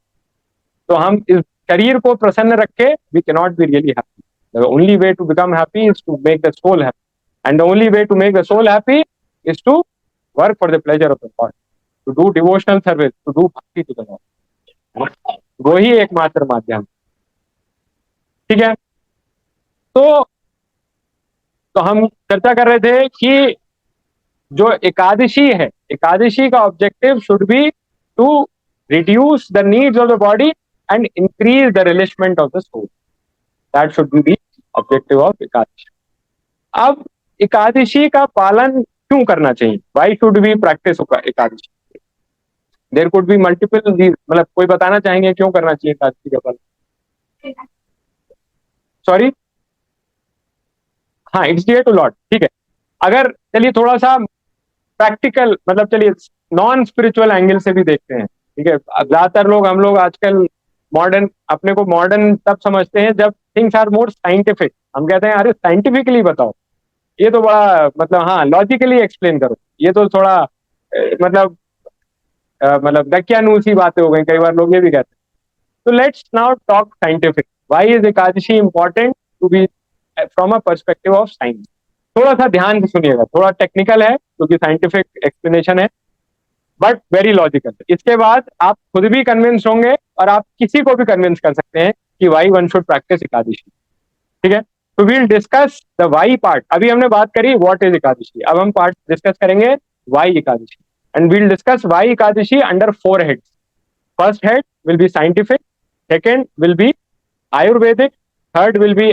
तो हम इस शरीर को प्रसन्न रख के we can not be really happy. The only way to become happy is to make the soul happy, and the only way to make the soul happy is to work for the pleasure of the god, to do devotional service, to do bhakti to the god. वो ही एकमात्र माध्यम। ठीक है, तो हम चर्चा कर रहे थे कि जो एकादशी है, एकादशी का objective should be to reduce the needs of the body and increase the relishment of the soul. That should be the objective of Ekadashi. अब एकादशी का पालन क्यों करना चाहिए? Why should be practice Ekadashi? There could be multiple, मतलब कोई बताना चाहेंगे क्यों करना चाहिए एकादशी का पालन? सॉरी, हाँ, इट्स डियर टू लॉर्ड। ठीक है, अगर चलिए थोड़ा सा प्रैक्टिकल, मतलब चलिए नॉन स्पिरिचुअल एंगल से भी देखते हैं। ठीक है, ज्यादातर लोग, हम लोग आजकल मॉडर्न, अपने को मॉडर्न तब समझते हैं जब थिंग्स आर मोर साइंटिफिक। हम कहते हैं अरे साइंटिफिकली बताओ, ये तो बड़ा, मतलब हाँ लॉजिकली एक्सप्लेन करो, ये तो थोड़ा मतलब दक्यानूसी बातें हो गई, कई बार लोग ये भी कहते हैं। तो let's now talk scientific. Why is Ekadashi important to be from a perspective of science? थोड़ा सा ध्यान से सुनिएगा, थोड़ा टेक्निकल है क्योंकि साइंटिफिक एक्सप्लेनेशन है, बट वेरी लॉजिकल। इसके बाद आप खुद भी कन्विंस होंगे और आप किसी को भी कन्विंस कर सकते हैं कि why one should practise Ekadashi. ठीक है, तो we'll discuss the why part. अभी हमने बात करी व्हाट इज एकादशी, अब हम पार्ट डिस्कस करेंगे why Ekadashi, and we'll discuss why Ekadashi under 4 heads. First head will be scientific, second will be Ayurvedic, third will be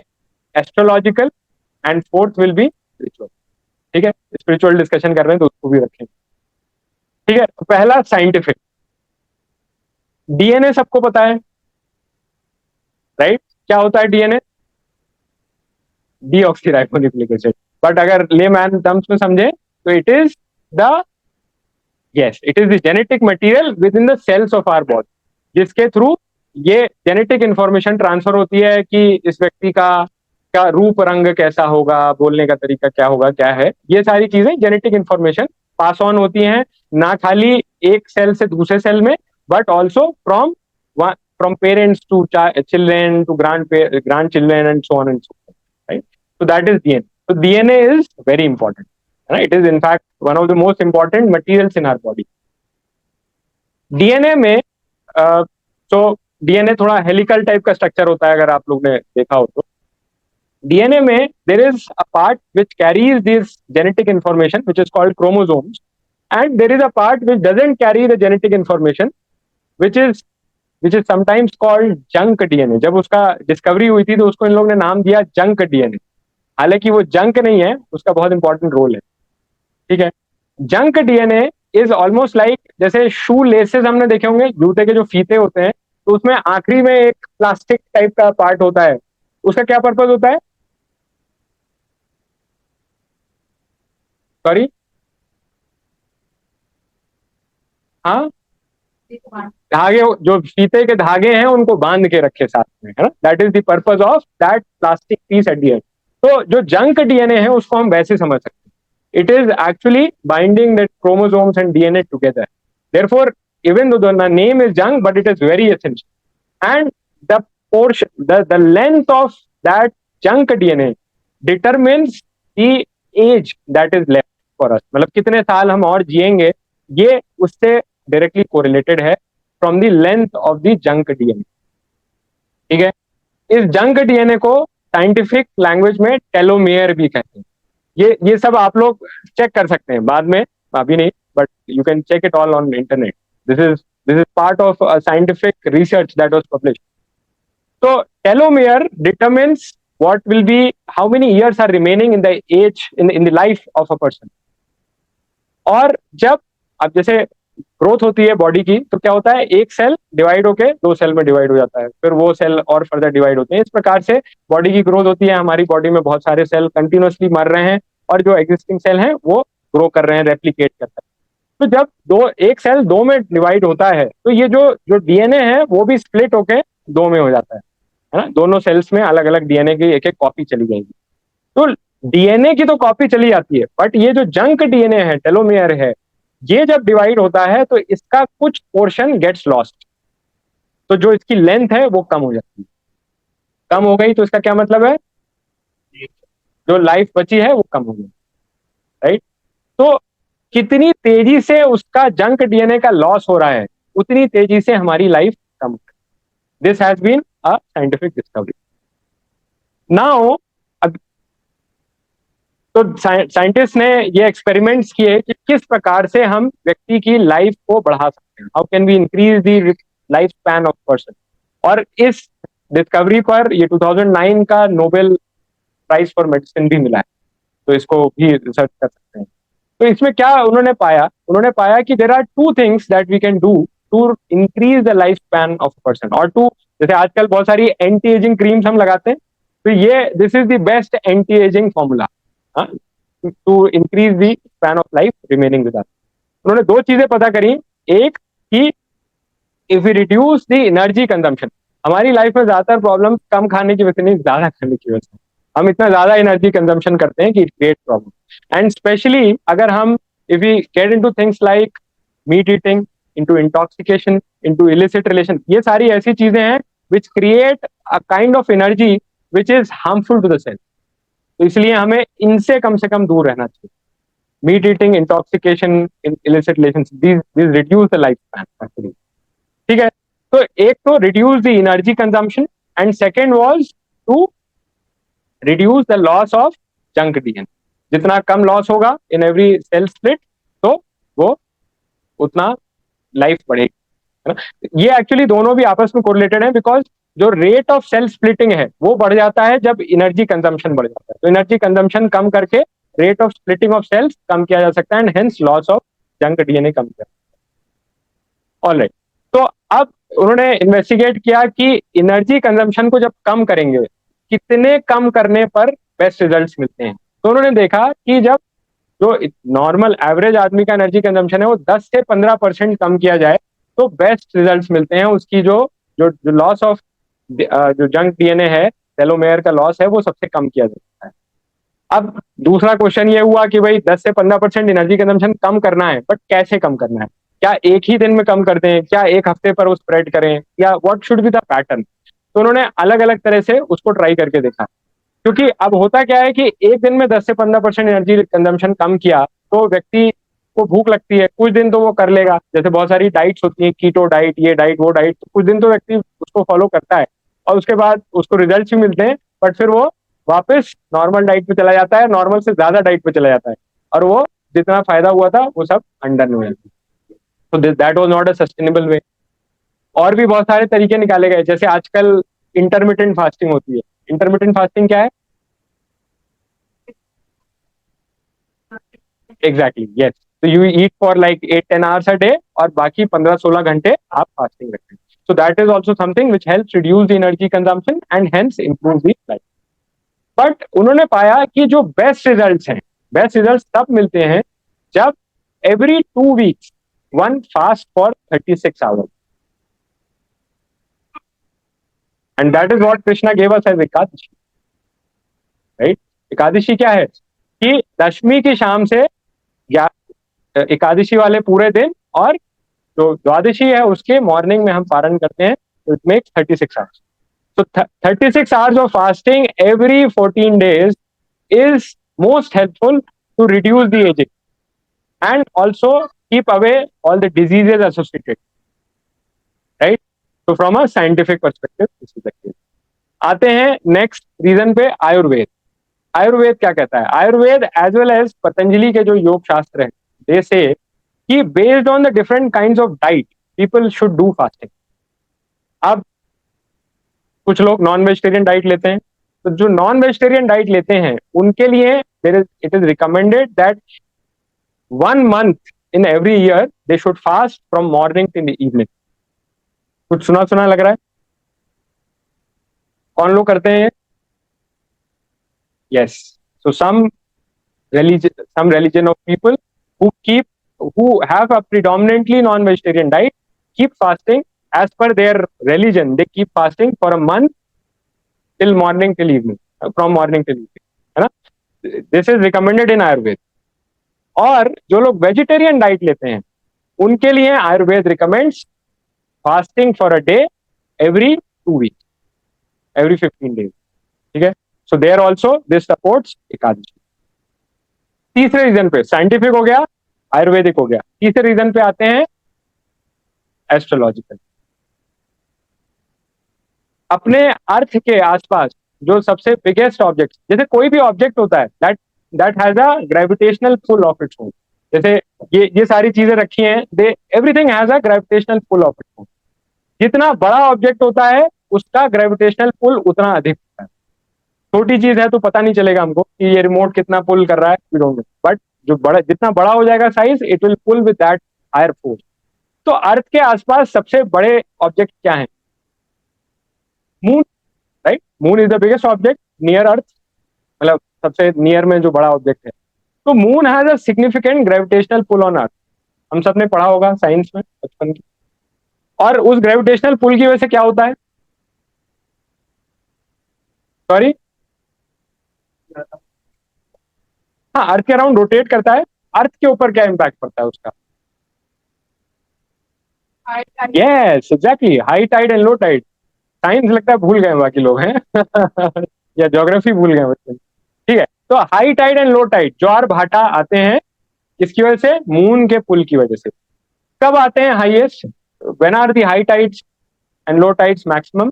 astrological, and fourth will be spiritual. ठीक है, spiritual discussion कर रहे हैं तो उसको भी रखेंगे। ठीक है, तो पहला साइंटिफिक। डीएनए सबको पता है, राइट? क्या होता है डीएनए? Deoxyribonucleic acid. बट अगर लेमैन टर्म्स में समझे तो it is the, yes, it is the genetic material within the cells of our body, जिसके थ्रू ये जेनेटिक इंफॉर्मेशन ट्रांसफर होती है कि इस व्यक्ति का रूप रंग कैसा होगा, बोलने का तरीका क्या होगा, क्या है, ये सारी चीजें जेनेटिक इंफॉर्मेशन पास ऑन होती हैं, ना खाली एक सेल से दूसरे सेल में, but also from parents to children to grandchildren and so on and so on, right? So that is DNA. So DNA is very important. Right? It is in fact one of the most important materials in our body. DNA में तो DNA थोड़ा helical type का structure होता है, अगर आप लोग ने देखा हो तो। DNA में there is a part which carries this genetic information which is called chromosomes, and there is a part which doesn't carry the genetic information which is sometimes called junk DNA. जब उसका discovery हुई थी तो उसको इन लोगों ने नाम दिया जंक DNA। हालांकि वो जंक नहीं है, उसका बहुत इंपॉर्टेंट रोल है। ठीक है, junk DNA is almost like, जैसे शू लेसेस हमने देखे होंगे, जूते के जो फीते होते हैं, तो उसमें आखिरी में एक प्लास्टिक टाइप का पार्ट होता है, उसका क्या पर्पज होता है? सॉरी, हाँ, धागे, जो फीते के धागे हैं उनको बांध के रखे साथ में, है ना? That is the purpose of that plastic piece at the end. तो जो जंक डीएनए है उसको हम वैसे समझ सकते हैं, it is actually binding the chromosomes and DNA together. Therefore, even though the name is junk, but it is very essential. And the portion, the length of that junk DNA determines the age that is left for us. मतलब कितने साल हम और जिएंगे, ये उससे directly correlated है from the length of the junk DNA. ठीक है, इस जंक डीएनए को साइंटिफिक लैंग्वेज में टेलोमेयर भी कहते हैं। ये सब आप लोग चेक कर सकते हैं बाद में, अभी नहीं, but you can check it all on internet. This is part of scientific research that was published. तो telomere determines what will be, how many years are remaining in the age, in the life of a person. और जब, अब जैसे growth होती है body की, तो क्या होता है, एक सेल डिवाइड होके 2 सेल में डिवाइड हो जाता है, फिर वो सेल और फर्दर डिवाइड होते हैं। इस प्रकार से बॉडी की ग्रोथ होती है। हमारी बॉडी में बहुत सारे सेल कंटिन्यूअसली मर रहे हैं और जो एग्जिस्टिंग सेल हैं वो ग्रो कर रहे हैं, रेप्लिकेट कर रहे हैं। तो जब एक सेल दो में डिवाइड होता है तो ये जो जो डीएनए है वो भी स्प्लिट होके दो में हो जाता है ना। दोनों सेल्स में अलग अलग डीएनए की एक एक कॉपी चली जाएगी। तो डीएनए की तो कॉपी चली जाती है, बट ये जो जंक डीएनए है, टेलोमेयर है, ये जब डिवाइड होता है तो इसका कुछ पोर्शन गेट्स लॉस्ट। तो जो इसकी लेंथ है वो कम हो जाती है। कम हो गई तो इसका क्या मतलब है, जो लाइफ बची है वो कम हो गई, राइट। तो कितनी तेजी से उसका जंक डीएनए का लॉस हो रहा है, उतनी तेजी से हमारी लाइफ कम हो रही है। This has been a scientific discovery. Now तो साइंटिस्ट ने ये एक्सपेरिमेंट्स किए कि किस प्रकार से हम व्यक्ति की लाइफ को बढ़ा सकते हैं, how can we increase the life span of person. और इस डिस्कवरी पर ये 2009 का नोबेल प्राइज फॉर मेडिसिन भी मिला है, तो इसको भी रिसर्च कर सकते हैं। तो इसमें क्या उन्होंने पाया कि there are two things that we can do to increase the life span of person, और टू, जैसे आजकल बहुत सारी एंटी एजिंग क्रीम्स हम लगाते हैं, तो ये this is the best anti ageing formula to increase the span of life remaining with us. उन्होंने दो चीजें पता करी। एक कि if we reduce the energy consumption, हमारी लाइफ में ज्यादातर प्रॉब्लम कम खाने की वजह से नहीं, ज्यादा खाने की वजह से हम इतना ज्यादा एनर्जी कंजम्पशन करते हैं कि it create problem. And specially अगर हम if we get into things like meat eating, into intoxication, into illicit relation, ये सारी ऐसी चीजें हैं which create a kind of energy which is harmful to the cell. तो इसलिए हमें इनसे कम से कम दूर रहना चाहिए। Meat eating, intoxication, illicit relation, these reduce the lifespan actually। ठीक है। तो एक तो reduce the energy consumption, and second was to reduce the loss of junk DNA. जितना कम लॉस होगा इन एवरी सेल स्प्लिट, तो वो उतना लाइफ बढ़ेगी, है ना। ये एक्चुअली दोनों भी आपस में कोरिलेटेड है, बिकॉज जो रेट ऑफ सेल स्प्लिटिंग है वो बढ़ जाता है जब एनर्जी कंजम्पशन बढ़ जाता है। तो एनर्जी कंजम्पशन कम करके rate of splitting of cells कम किया जा सकता है, and hence loss of junk DNA कम किया। ऑलराइट। तो अब उन्होंने इन्वेस्टिगेट किया कि एनर्जी कंजम्पशन को जब कम करेंगे, कितने कम करने पर बेस्ट रिजल्ट्स मिलते हैं। तो उन्होंने देखा कि जब जो नॉर्मल एवरेज आदमी का एनर्जी कंजम्पशन है वो 10 से 15% कम किया जाए तो बेस्ट रिजल्ट्स मिलते हैं। उसकी जो जो लॉस ऑफ जो जंक डीएनए है, टेलोमेयर का लॉस है, वो सबसे कम किया जाता है। अब दूसरा क्वेश्चन ये हुआ कि भाई 10 से 15% एनर्जी कंजम्पशन कम करना है, बट कैसे कम करना है। क्या एक ही दिन में कम कर दें, क्या एक हफ्ते पर वो स्प्रेड करें, या what should be the pattern. तो उन्होंने अलग अलग तरह से उसको ट्राई करके देखा। क्योंकि अब होता क्या है कि एक दिन में 10 से 15% एनर्जी कंजम्पशन कम किया तो व्यक्ति को भूख लगती है, कुछ दिन तो वो कर लेगा। जैसे बहुत सारी डाइट्स होती हैं, कीटो डाइट, ये डाइट वो डाइट, तो कुछ दिन तो व्यक्ति उसको फॉलो करता है और उसके बाद उसको रिजल्ट भी मिलते हैं, बट फिर वो वापस नॉर्मल डाइट पे चला जाता है, नॉर्मल से ज्यादा डाइट पे चला जाता है, और वो जितना फायदा हुआ था वो सब अंडर में जाता है। तो that was not a sustainable way. और भी बहुत सारे तरीके निकाले गए, जैसे आजकल इंटरमिटेंट फास्टिंग होती है। इंटरमिटेंट फास्टिंग क्या है? Exactly, yes. तो you eat for like 8-10 hours a day, और बाकी 15-16 घंटे आप फास्टिंग रखें। So that is also something which help reduce the energy consumption and hence improve the life. But उन्होंने पाया कि जो बेस्ट रिजल्ट्स हैं, बेस्ट रिजल्ट्स तब मिलते हैं जब every 2 weeks one fast for 36 hours, and that is what Krishna gave us as Ekadashi, right. Ekadashi क्या है कि दशमी की शाम से या एकादशी वाले पूरे दिन, और जो द्वादशी है उसके मॉर्निंग में हम पारण करते हैं, तो it makes 36 hours. So 36 hours of fasting every 14 days is most helpful to reduce the aging and also keep away all the diseases associated, right? So from a scientific perspective, this is the case. आते हैं next reason पे, आयुर्वेद। आयुर्वेद क्या कहता है? Ayurveda as well as Patanjali के जो योग शास्त्र हैं, दे से कि based on the different kinds of diet people should do fasting. अब कुछ लोग नॉन वेजिटेरियन डाइट लेते हैं, तो जो नॉन वेजिटेरियन डाइट लेते हैं उनके लिए it is recommended that 1 month in every year they should fast from morning till the evening। कुछ सुना सुना लग रहा है? कौन लोग करते हैं? Yes. So some religion of people who have a predominantly non-vegetarian diet keep fasting as per their religion. They keep fasting for a month till morning till evening, from morning till evening, है ना? This is recommended in Ayurveda. और जो लोग vegetarian diet लेते हैं उनके लिए Ayurveda recommends fasting for a day every 2 weeks, every 15 days. ठीक है, so there also this supports Ekadashi. तीसरे रीजन पे, साइंटिफिक हो गया, आयुर्वेदिक हो गया, तीसरे रीजन पे आते हैं एस्ट्रोलॉजिकल. अपने अर्थ के आसपास जो सबसे बिगेस्ट ऑब्जेक्ट, जैसे कोई भी ऑब्जेक्ट होता है that that has a gravitational pull of its own. जैसे ये सारी चीजें रखी हैं, they everything has a gravitational pull of its own. जितना बड़ा ऑब्जेक्ट होता है उसका ग्रेविटेशनल पुल उतना अधिक होता है. छोटी चीज है तो पता नहीं चलेगा हमको कि ये रिमोट कितना पुल कर रहा है, वी डोंट नो, बट जो बड़ा, जितना बड़ा हो जाएगा size, it will pull with that higher force. तो अर्थ के आसपास सबसे बड़े ऑब्जेक्ट क्या है? Moon, right? Moon is the biggest object near earth, मतलब सबसे नियर में जो बड़ा ऑब्जेक्ट है. तो moon has a significant gravitational pull on earth. हम सबने पढ़ा होगा साइंस में बचपन की. और उस ग्रेविटेशनल पुल की वजह से क्या होता है? सॉरी, हाँ, अर्थ के अराउंड रोटेट करता है. अर्थ के ऊपर क्या इंपैक्ट पड़ता है उसका? Yes, exactly, high tide and low tide. Science लगता है भूल गए बाकी लोग हैं या ज्योग्राफी भूल गए बच्चे. ठीक है, तो high tide and low tide, ज्वार भाटा आते हैं किसकी वजह से? मून के पुल की वजह से. कब आते हैं highest? When are the high tides and low tides maximum?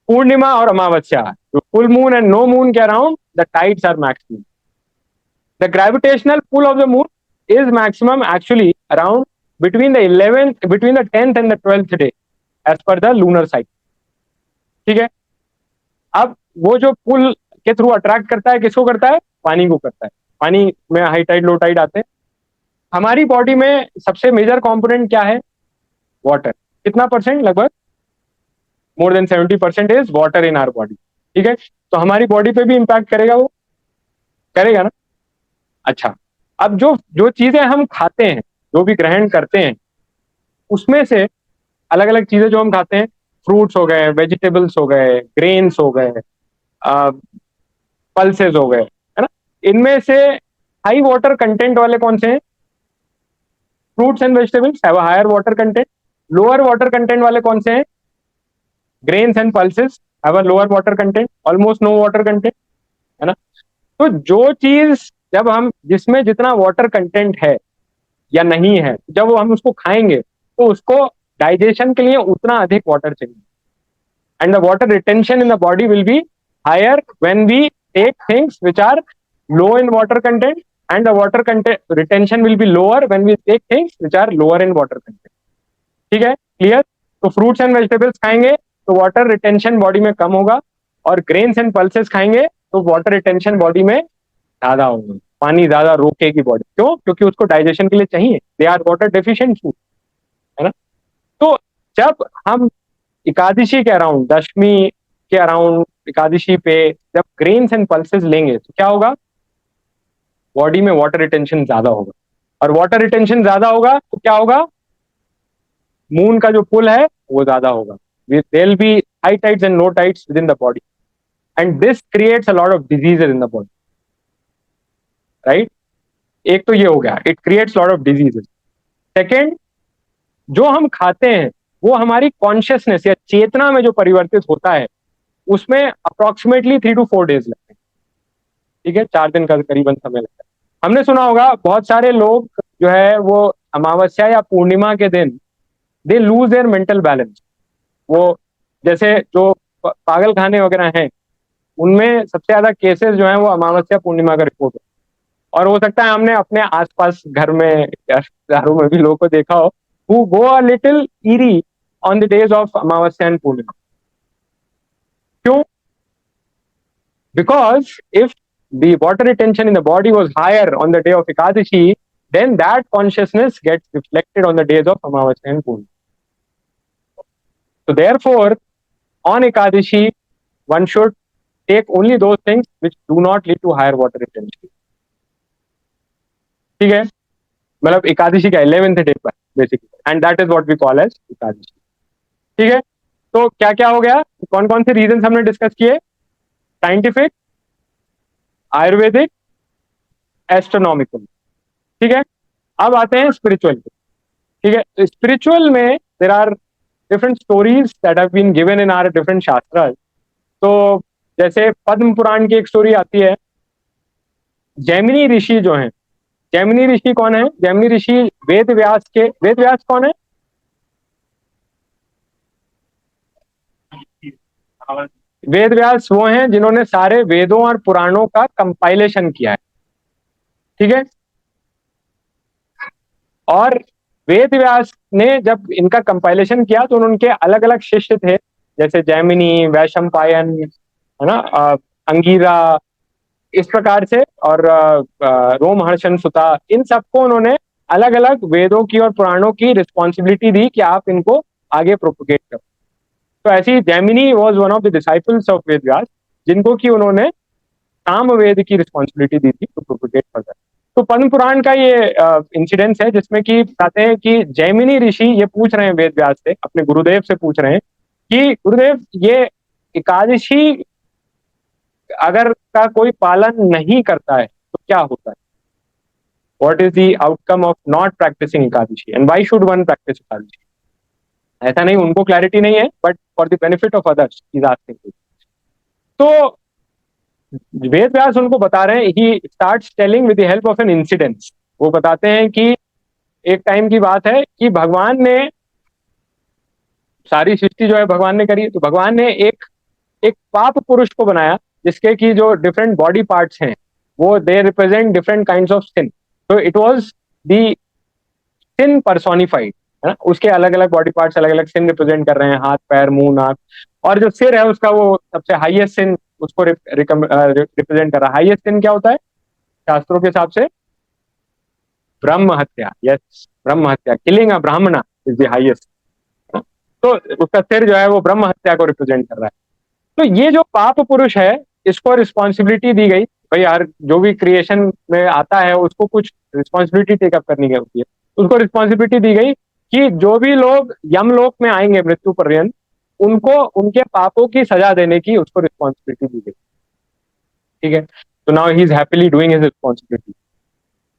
पूर्णिमा और अमावस्या, full moon and no moon के around the tides are maximum. The gravitational pull of the moon is maximum actually around between the 10th and the 12th day as per the lunar cycle. ठीक है, अब वो जो पुल के through attract करता है, किसको करता है? पानी को करता है. पानी में हाई टाइड लो टाइड आते हैं. हमारी बॉडी में सबसे मेजर कंपोनेंट क्या है? वाटर. कितना परसेंट? लगभग more than 70% is water in our body. ठीक है, तो हमारी बॉडी पे भी इंपैक्ट करेगा, वो करेगा ना. अच्छा, अब जो जो चीजें हम खाते हैं, जो भी ग्रहण करते हैं, उसमें से अलग अलग चीजें जो हम खाते हैं, फ्रूट्स हो गए, वेजिटेबल्स हो गए, ग्रेन्स हो गए, पल्सेस हो गए, है ना, इनमें से हाई वाटर कंटेंट वाले कौन से हैं? Fruits and vegetables have a higher water content. Lower water content वाले कौन से हैं? Grains and pulses have a lower water content, almost no water content, है ना. तो जो चीज, जब हम, जिसमें जितना वाटर कंटेंट है या नहीं है, जब वो हम उसको खाएंगे तो उसको डाइजेशन के लिए उतना अधिक वाटर चाहिए. And the water retention in the body will be higher when we take things which are low in water content, and the water content retention will be lower when we take things which are lower in water content. ठीक है, clear? तो fruits and vegetables खाएंगे तो water retention body में कम होगा, और grains and pulses खाएंगे तो वाटर रिटेंशन बॉडी में ज्यादा होगा. पानी ज्यादा रोकेगी बॉडी. क्यों? क्योंकि उसको डाइजेशन के लिए चाहिए. They are water deficient food, है ना. तो जब हम एकादशी के अराउंड, दशमी के अराउंड, एकादशी पे जब ग्रेन्स एंड पल्सेस लेंगे तो क्या होगा? बॉडी में वाटर रिटेंशन ज्यादा होगा, और वाटर रिटेंशन ज्यादा होगा तो क्या होगा? मून का जो पुल है वो ज्यादा होगा. There will be high tides and low tides within the body, and this creates a lot of diseases in the body, right? एक तो ये हो गया, it creates lot of diseases. Second, जो हम खाते हैं वो हमारी कॉन्शियसनेस या चेतना में जो परिवर्तित होता है, उसमें अप्रोक्सीमेटली 3 to 4 days लगते हैं. ठीक है, 4 दिन का करीबन समय लगता है. हमने सुना होगा बहुत सारे लोग जो है वो अमावस्या या पूर्णिमा के दिन they lose their mental balance. वो जैसे जो पागल खाने वगैरह हैं, उनमें सबसे ज्यादा केसेस जो हैं वो अमावस्या पूर्णिमा का रिपोर्ट है. और हो सकता है हमने अपने आसपास घर में या रिश्तेदारों में भी लोगों को देखा हो who go a little eerie on the days of Amavasya and Purnima. क्यों? Because if the water retention in the body was higher on the day of Ekadashi, then that consciousness gets reflected on the days of Amavasya and Purnima. So therefore, on Ekadashi, one should take only those things which do not lead to higher water retention. ठीक है, मतलब एकादशी का 11th day पर basically, and that is what we call as Ekadashi. ठीक है, तो क्या क्या हो गया, कौन कौन से रीजन हमने डिस्कस किए, साइंटिफिक, आयुर्वेदिक, एस्ट्रोनॉमिकल। ठीक है, अब आते हैं स्पिरिचुअल। ठीक है, स्पिरिचुअल में there are different stories that have been given in our different shastra. तो जैसे पद्म पुराण की एक स्टोरी आती है, जैमिनी ऋषि जो हैं, जैमिनी ऋषि कौन है, जैमिनी ऋषि वेद व्यास के, वेद व्यास कौन है, वेद व्यास वो हैं जिन्होंने सारे वेदों और पुराणों का कंपाइलेशन किया है। ठीक है, और वेद व्यास ने जब इनका कंपाइलेशन किया तो उनके अलग अलग शिष्य थे, जैसे जैमिनी, वैशंपायन, है ना, अंगीरा, इस प्रकार से, और रोमहर्षण सुता, इन सबको उन्होंने अलग अलग वेदों की और पुराणों की रिस्पॉन्सिबिलिटी दी कि आप इनको आगे प्रोपोगेट करो। तो ऐसी Jaimini was one of the disciples of Ved Vyas, जिनको कि उन्होंने सामवेद की रिस्पॉन्सिबिलिटी दी थी टू प्रोपोगेट फर्दर। तो पद्म पुराण का ये इंसिडेंस है जिसमें कि बताते हैं कि जैमिनी ऋषि ये पूछ रहे हैं वेद व्यास से, अपने गुरुदेव से पूछ रहे हैं कि गुरुदेव, ये एकादशी अगर का कोई पालन नहीं करता है तो क्या होता है, what is the outcome of not practising Ekadashi and why should one practise Ekadashi. ऐसा नहीं, उनको क्लैरिटी नहीं है, but for the benefit of others is asking. तो वेद व्यास उनको बता रहे हैं, he starts telling with the help of an incidence. वो बताते हैं कि एक टाइम की बात है कि भगवान ने सारी सृष्टि जो है भगवान ने करी, तो भगवान ने एक एक पाप पुरुष को बनाया, जिसके की जो डिफरेंट बॉडी पार्ट्स हैं वो they represent different kinds of sin. तो it was the sin personified, है ना, उसके अलग अलग बॉडी पार्ट्स अलग अलग सिन रिप्रेजेंट कर रहे हैं, हाथ, पैर, मुंह, नाक, और जो सिर है उसका वो सबसे हाईएस्ट सिन उसको रिप्रेजेंट कर रहा है। हाईएस्ट सिन क्या होता है शास्त्रों के हिसाब से, ब्रह्म हत्या। यस, ब्रह्म हत्या, किलिंग अ ब्राह्मणा इज द हाईएस्ट। तो उसका सिर जो है वो ब्रह्म हत्या को रिप्रेजेंट कर रहा है। तो ये जो पाप पुरुष है, इसको रिस्पॉन्सिबिलिटी दी गई, भाई हर जो भी क्रिएशन में आता है उसको कुछ रिस्पॉन्सिबिलिटी टेकअप करनी होती है। उसको रिस्पॉन्सिबिलिटी दी गई कि जो भी लोग यमलोक में आएंगे मृत्यु पर्यंत, उनको उनके पापों की सजा देने की उसको रिस्पॉन्सिबिलिटी दी गई। ठीक है, तो now he is happily doing his responsibility.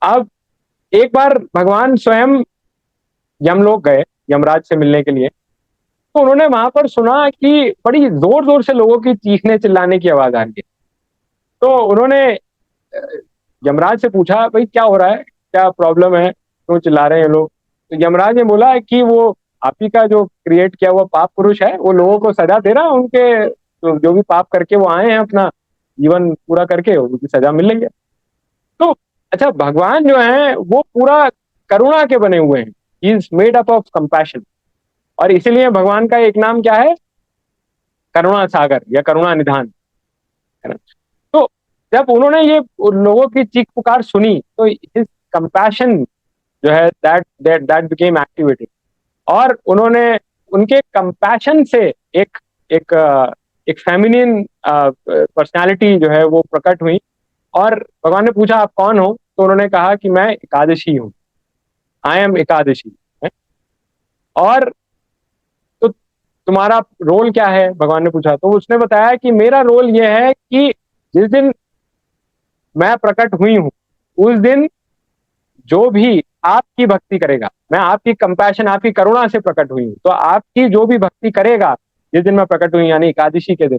अब एक बार भगवान स्वयं यमलोक गए यमराज से मिलने के लिए, तो उन्होंने वहां पर सुना कि बड़ी जोर जोर से लोगों की चीखने चिल्लाने की आवाज आ रही है। तो उन्होंने यमराज से पूछा, भाई क्या हो रहा है, क्या प्रॉब्लम है, क्यों चिल्ला रहे हैं लोग। तो यमराज ने बोला कि वो आप ही का जो क्रिएट किया हुआ पाप पुरुष है वो लोगों को सजा दे रहा है, उनके जो भी पाप करके वो आए हैं अपना जीवन पूरा करके, उनकी सजा मिल रही है। तो अच्छा, भगवान जो है वो पूरा करुणा के बने हुए हैं, he is made up of compassion, और इसीलिए भगवान का एक नाम क्या है, करुणा सागर या करुणा निधान, है ना। तो जब उन्होंने ये लोगों की चीख पुकार सुनी तो हिज कंपैशन जो है that that that became activated, और उन्होंने उनके कंपैशन से एक एक एक फेमिनिन पर्सनालिटी जो है वो प्रकट हुई। और भगवान ने पूछा आप कौन हो, तो उन्होंने कहा कि मैं एकादशी हूँ, आई एम एकादशी। और तो तुम्हारा रोल क्या है, भगवान ने पूछा, तो उसने बताया कि मेरा रोल यह है कि जिस दिन मैं प्रकट हुई हूं उस दिन जो भी आपकी भक्ति करेगा, मैं आपकी कंपैशन आपकी करुणा से प्रकट हुई हूं, तो आपकी जो भी भक्ति करेगा जिस दिन मैं प्रकट हुई यानी एकादशी के दिन,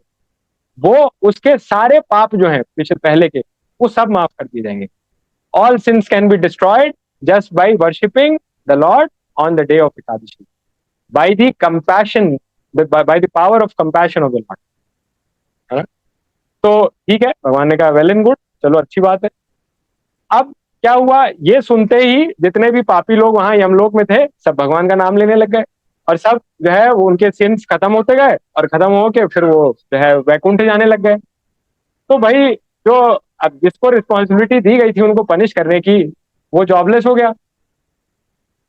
वो उसके सारे पाप जो हैं पिछले पहले के वो सब माफ कर दिए जाएंगे। All since can be destroyed just by worshipping the Lord on the day of Ekadashi, by the compassion, by the power of compassion of the lord, है ना। तो ठीक है, भगवान ने कहा वेल एंड गुड, चलो अच्छी बात है। अब क्या हुआ, ये सुनते ही जितने भी पापी लोग वहां यमलोक में थे सब भगवान का नाम लेने लग गए, और सब जो है वो उनके सिंस खत्म होते गए, और खत्म हो के फिर वो जो है वैकुंठ जाने लग गए। तो भाई जो अब जिसको रिस्पॉन्सिबिलिटी दी गई थी उनको पनिश करने की, वो जॉबलेस हो गया।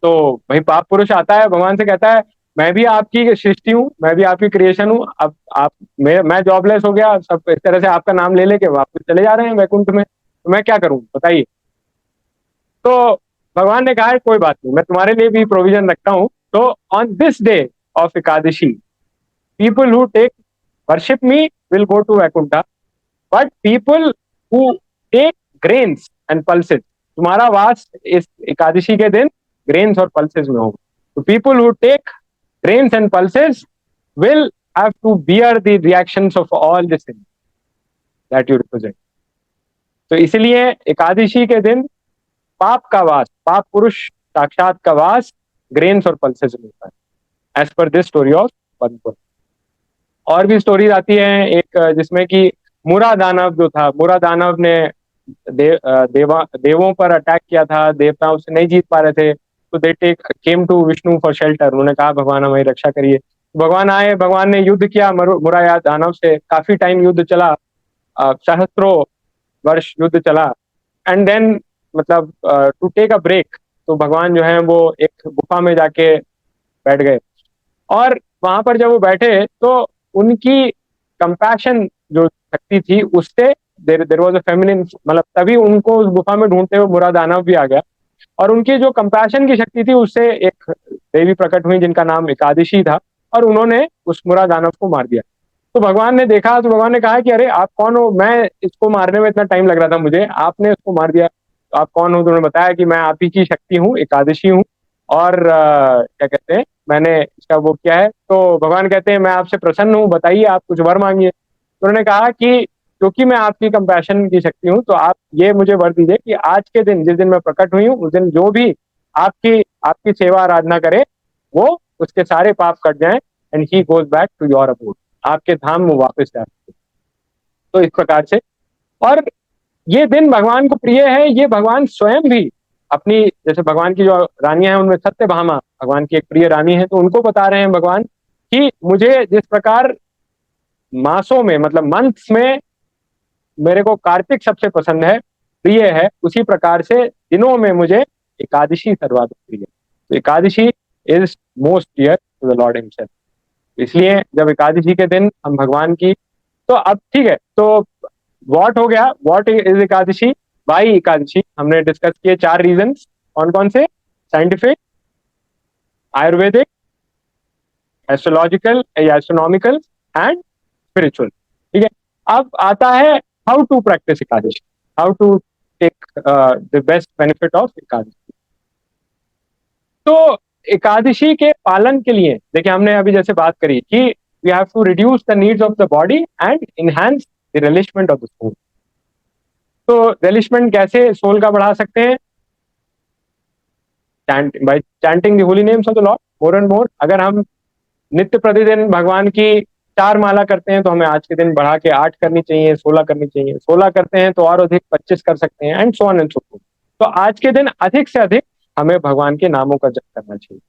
तो भाई पाप पुरुष आता है भगवान से कहता है मैं भी आपकी सृष्टि हूँ, मैं भी आपकी क्रिएशन हूँ। अब आप मैं जॉबलेस हो गया, सब इस तरह से आपका नाम ले लेके वापस चले जा रहे हैं वैकुंठ में, तो मैं क्या करूँ बताइए। तो भगवान ने कहा है कोई बात नहीं, मैं तुम्हारे लिए भी प्रोविजन रखता हूँ। तो on this day of Ekadashi, people who take worship me will go to Vaikuntha, but people who take grains and pulses, तुम्हारा वास इस एकादशी के दिन ग्रेन्स और पल्सेस में होगा। तो people who take grains and pulses will have to bear the reactions of all the sins that you represent. तो इसलिए एकादशी के दिन पाप का वास, पाप पुरुष साक्षात का वास ग्रेन्स और पल्सेस में होता है, as per this story of Padampur. और भी स्टोरीज आती हैं, एक जिसमें कि मुरा दानव जो था, मुरा दानव ने देवों पर अटैक किया था, देवता उससे नहीं जीत पा रहे थे, तो they take came to Vishnu for shelter. उन्होंने कहा भगवान हमारी रक्षा करिए, भगवान आए, भगवान ने युद्ध किया मुरा दानव से, काफी टाइम युद्ध चला, सहस्त्रों वर्ष युद्ध चला। एंड देन मतलब टू टेक अ ब्रेक, तो भगवान जो है वो एक गुफा में जाके बैठ गए। और वहां पर जब वो बैठे तो उनकी कंपैशन जो शक्ति थी उससे देर वाज अ फेमिनिन, मतलब तभी उनको उस गुफा में ढूंढते हुए बुरा दानव भी आ गया, और उनकी जो कंपैशन की शक्ति थी उससे एक देवी प्रकट हुई जिनका नाम एकादशी था, और उन्होंने उस मुरा दानव को मार दिया। तो भगवान ने देखा, तो भगवान ने कहा कि अरे आप कौन हो, मैं इसको मारने में इतना टाइम लग रहा था मुझे, आपने इसको मार दिया, तो आप कौन हो। तो उन्होंने बताया कि मैं आप ही की शक्ति हूँ, एकादशी हूँ, और क्या कहते हैं मैंने इसका वो किया है। तो भगवान कहते हैं मैं आपसे प्रसन्न हूँ, बताइए आप कुछ वर मांगिए। तो उन्होंने कहा कि क्योंकि मैं आपकी कंपैशन की शक्ति हूँ, तो आप ये मुझे वर दीजिए कि आज के दिन, जिस दिन मैं प्रकट हुई हूँ, उस दिन जो भी आपकी आपकी सेवा आराधना करे वो उसके सारे पाप कट जाएं, and he goes back to your abode, आपके धाम में वापस जा सके। तो इस प्रकार से, और ये दिन भगवान को प्रिय है, ये भगवान स्वयं भी अपनी, जैसे भगवान की जो रानियां हैं उनमें सत्यभामा भगवान की एक प्रिय रानी है, तो उनको बता रहे हैं भगवान कि मुझे जिस प्रकार मासों में, मतलब मंथ्स में मेरे को कार्तिक सबसे पसंद है, प्रिय है, उसी प्रकार से दिनों में मुझे एकादशी सर्वाधिक प्रिय है। तो Ekadashi is most dear to the lord himself. इसलिए जब एकादशी के दिन हम भगवान की, तो अब ठीक है, तो व्हाट हो गया, what is Ekadashi, why Ekadashi, हमने डिस्कस किए 4 रीजन, कौन कौन से, साइंटिफिक, आयुर्वेदिक, एस्ट्रोलॉजिकल या एस्ट्रोनॉमिकल एंड स्पिरिचुअल। ठीक है, अब आता है how to practise Ekadashi, how to take the best benefit of Ekadashi. तो एकादशी के पालन के लिए देखिए, हमने अभी जैसे बात करी कि we have to reduce the needs of the body and enhance the relishment of the soul. तो रिलिशमेंट कैसे सोल का बढ़ा सकते हैं, by chanting the holy names of the lord more and more. अगर हम नित्य प्रतिदिन भगवान की 4 माला करते हैं, तो हमें आज के दिन बढ़ा के 8 करनी चाहिए, 16 करनी चाहिए, 16 करते हैं तो और अधिक 25 कर सकते हैं, and so on and so fourth. तो आज के दिन अधिक से अधिक हमें भगवान के नामों का जप करना चाहिए,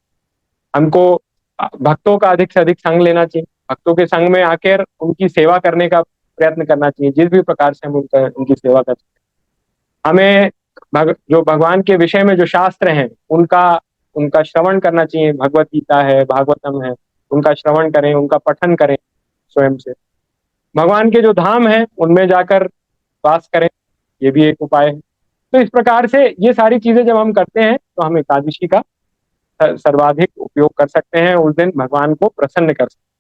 हमको भक्तों का अधिक से अधिक संग लेना चाहिए, भक्तों के संग में आकर उनकी सेवा करने का प्रयत्न करना चाहिए, जिस भी प्रकार से हम उनकी सेवा कर सकते हैं। हमें जो भगवान के विषय में जो शास्त्र हैं उनका उनका श्रवण करना चाहिए, भगवत गीता है, भागवतम है, उनका श्रवण करें, उनका पठन करें स्वयं से। भगवान के जो धाम हैं उनमें जाकर वास करें, ये भी एक उपाय है। तो इस प्रकार से ये सारी चीजें जब हम करते हैं तो हम एकादशी का सर्वाधिक उपयोग कर सकते हैं, उस दिन भगवान को प्रसन्न कर सकते हैं।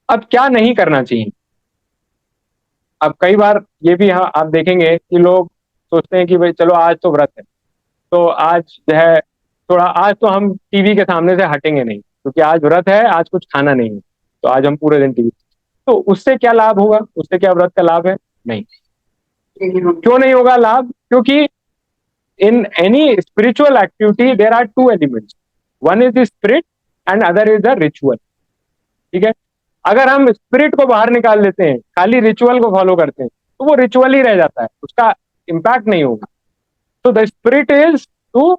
अब क्या नहीं करना चाहिए, अब कई बार ये भी आप देखेंगे कि लोग सोचते हैं कि भाई चलो आज तो व्रत है, तो आज जो है थोड़ा, आज तो हम टीवी के सामने से हटेंगे नहीं, क्योंकि आज व्रत है, आज कुछ खाना नहीं है, तो आज हम पूरे दिन टीवी। तो उससे क्या लाभ होगा, उससे क्या व्रत का लाभ है, नहीं। क्यों नहीं होगा लाभ, क्योंकि in any spiritual activity there are 2 elements, one is the spirit and other is the ritual। ठीक है, अगर हम स्पिरिट को बाहर निकाल लेते हैं, खाली रिचुअल को फॉलो करते हैं, तो वो रिचुअल ही रह जाता है, उसका इम्पैक्ट नहीं होगा। तो the spirit is to,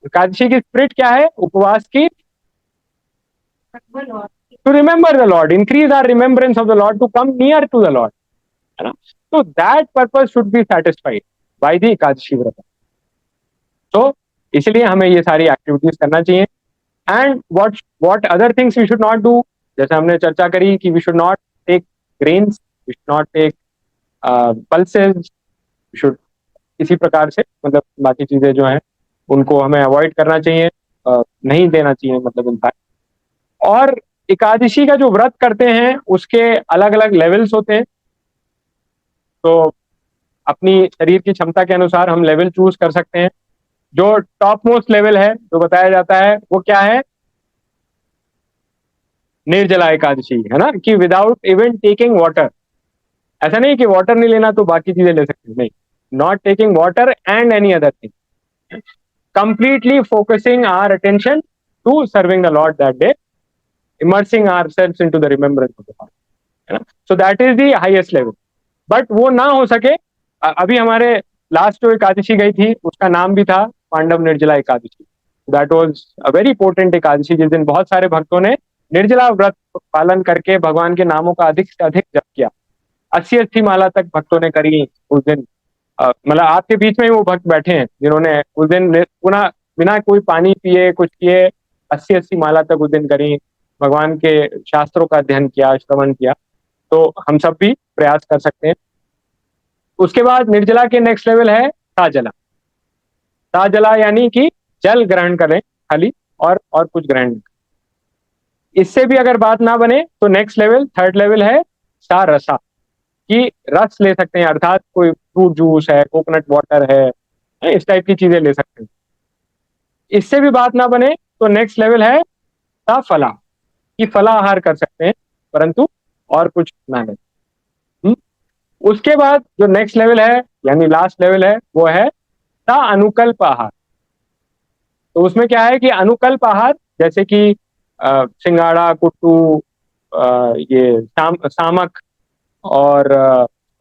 Ekadashi की स्पिरिट क्या है, उपवास की, to remember the lord, increase our remembrance of the lord, to come near to the lord, है ना। तो that purpose should be satisfied by the Ekadashi vrat. तो इसलिए हमें ये सारी एक्टिविटीज करना चाहिए। And what other things we should not do, जैसे हमने चर्चा करी कि we should not take grains, we should not take pulses, should इसी प्रकार से मतलब बाकी चीजें जो हैं उनको हमें अवॉइड करना चाहिए, नहीं देना चाहिए मतलब इनफैक्ट। और एकादशी का जो व्रत करते हैं उसके अलग अलग लेवल्स होते हैं, तो अपनी शरीर की क्षमता के अनुसार हम लेवल चूज कर सकते हैं। जो टॉप मोस्ट लेवल है जो बताया जाता है वो क्या है, निर्जला एकादशी, है ना, कि विदाउट इवन टेकिंग वाटर। ऐसा नहीं कि वाटर नहीं लेना तो बाकी चीजें ले सकते हैं, नहीं, not taking water and any other thing, completely focusing our attention to serving the Lord that day, immersing ourselves into the remembrance of the Lord, है ना। So that is the highest level. But वो ना हो सके, अभी हमारे last जो एकादशी गई थी उसका नाम भी था Pandav Nirjala Ekadashi. That was a very important Ekadashi, जिस दिन बहुत सारे भक्तों ने निर्जला व्रत पालन करके भगवान के नामों का अधिक से अधिक जप किया। 80 माला तक भक्तों ने करी उस दिन। मतलब आपके बीच में ही वो भक्त बैठे हैं जिन्होंने उस दिन पुनः बिना कोई पानी पिए कुछ किए 80 माला तक उस दिन करी, भगवान के शास्त्रों का अध्ययन किया, श्रवण किया। तो हम सब भी प्रयास कर सकते हैं। उसके बाद निर्जला के नेक्स्ट लेवल है साजला। साजला यानी कि जल ग्रहण करें खाली, और कुछ ग्रहण नहीं। इससे भी अगर बात ना बने तो नेक्स्ट लेवल, थर्ड लेवल है सारसा, कि रस ले सकते हैं, अर्थात कोई फ्रूट जूस है, कोकोनट वाटर है, इस टाइप की चीजें ले सकते हैं। इससे भी बात ना बने तो नेक्स्ट लेवल है फला, कि फलाहार कर सकते हैं परंतु और कुछ ना लें। उसके बाद जो नेक्स्ट लेवल है यानी लास्ट लेवल है वो है अनुकल्प आहार। तो उसमें क्या है कि अनुकल्प आहार जैसे कि सिंगाड़ा, कुट्टू, ये सामक और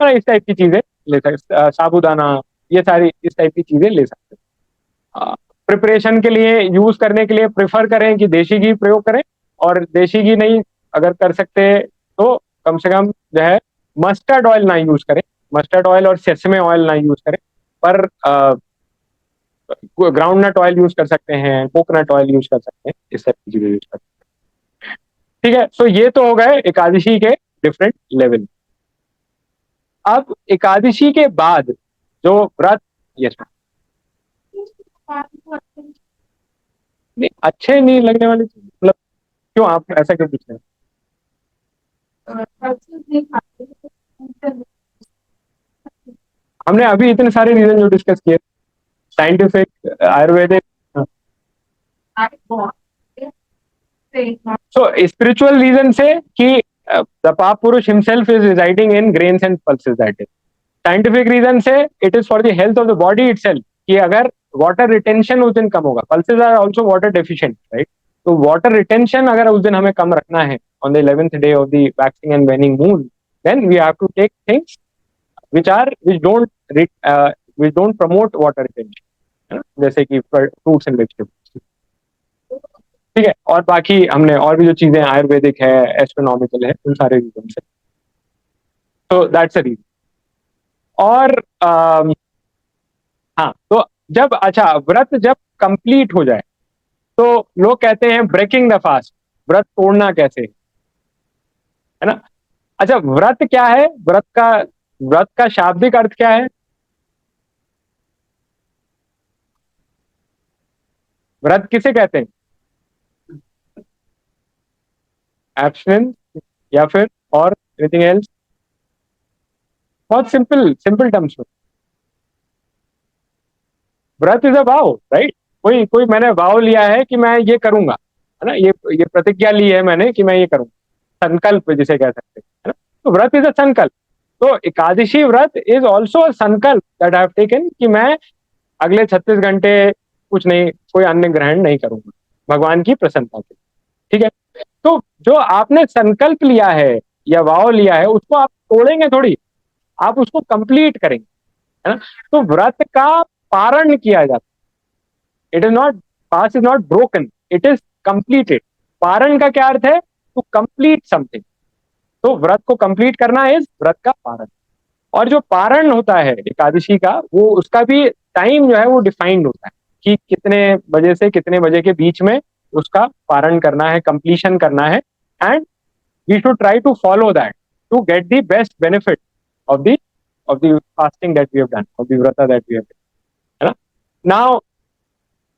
इस टाइप की चीजें ले सकते, साबूदाना, ये सारी इस टाइप की चीजें ले सकते हैं। प्रिपरेशन के लिए यूज करने के लिए प्रेफर करें कि देशी घी प्रयोग करें, और देशी घी नहीं अगर कर सकते तो कम से कम जो है मस्टर्ड ऑयल ना यूज करें, मस्टर्ड ऑयल और सेसमे ऑयल ना यूज करें, पर ग्राउंड नट ऑयल यूज कर सकते हैं, कोकोनट ऑयल यूज कर सकते हैं, इस टाइप की चीजें यूज कर सकते हैं। ठीक है, तो ये तो हो गए एकादशी के डिफरेंट लेवल। अब एकादशी के बाद जो व्रत, यस नहीं अच्छे नहीं लगने वाली चीज, मतलब क्यों आप ऐसा क्यों पूछ रहे हैं? हमने अभी इतने सारे रीजन जो डिस्कस किए, scientific, ayurvedic, so spiritual reason से कि the Paap Purush himself is residing in grains and pulses, that is scientific reason से it is for the health of the body itself, कि अगर वाटर रिटेंशन उस दिन कम होगा, pulses are also water deficient, right. तो वाटर रिटेंशन अगर उस दिन हमें कम रखना है on the 11th day of the waxing and waning moon, then we have to take things which don't promote water retention, है ना, जैसे कि फ्रूट्स एंड वेजिटेबल्स। ठीक है, और बाकी हमने और भी जो चीजें आयुर्वेदिक है, एस्ट्रोनॉमिकल है, उन सारे रीजन से, तो दैट्स अ रीजन। और हाँ, तो जब अच्छा व्रत जब कंप्लीट हो जाए तो लोग कहते हैं ब्रेकिंग द फास्ट, व्रत तोड़ना कैसे, है ना। अच्छा, व्रत क्या है, व्रत का शाब्दिक अर्थ क्या है? व्रत किसे कहते हैं? एब्सटिनेंस या फिर और एनीथिंग एल्स? बहुत सिंपल सिंपल टर्म्स में, व्रत इज अ वाव, राइट। कोई कोई मैंने वाव लिया है कि मैं ये करूंगा, है ना, ये प्रतिज्ञा ली है मैंने कि मैं ये करूंगा, संकल्प जिसे कह सकते हैं, है ना। तो व्रत इज अ संकल्प। तो एकादशी व्रत इज ऑल्सो अ संकल्प दैट आई हैव टेकन, कि मैं अगले 36 घंटे कुछ नहीं, कोई अन्न ग्रहण नहीं करूंगा भगवान की प्रसन्नता के लिए। ठीक है, तो जो आपने संकल्प लिया है या वाव लिया है उसको आप तोड़ेंगे थोड़ी, आप उसको कंप्लीट करेंगे, है ना। तो व्रत का पारण किया जाता है, it is not, fast is not broken, it is completed. पारण का क्या अर्थ है? To complete something. तो व्रत को कंप्लीट करना इज व्रत का पारण। और जो पारण होता है एकादशी का, वो उसका भी टाइम जो है वो डिफाइंड होता है, कि कितने बजे से कितने बजे के बीच में उसका पारण करना है, कंप्लीशन करना है, and we should try to follow that to get the best benefit of the fasting that we have done, of the vrata that we have, है ना। नाउ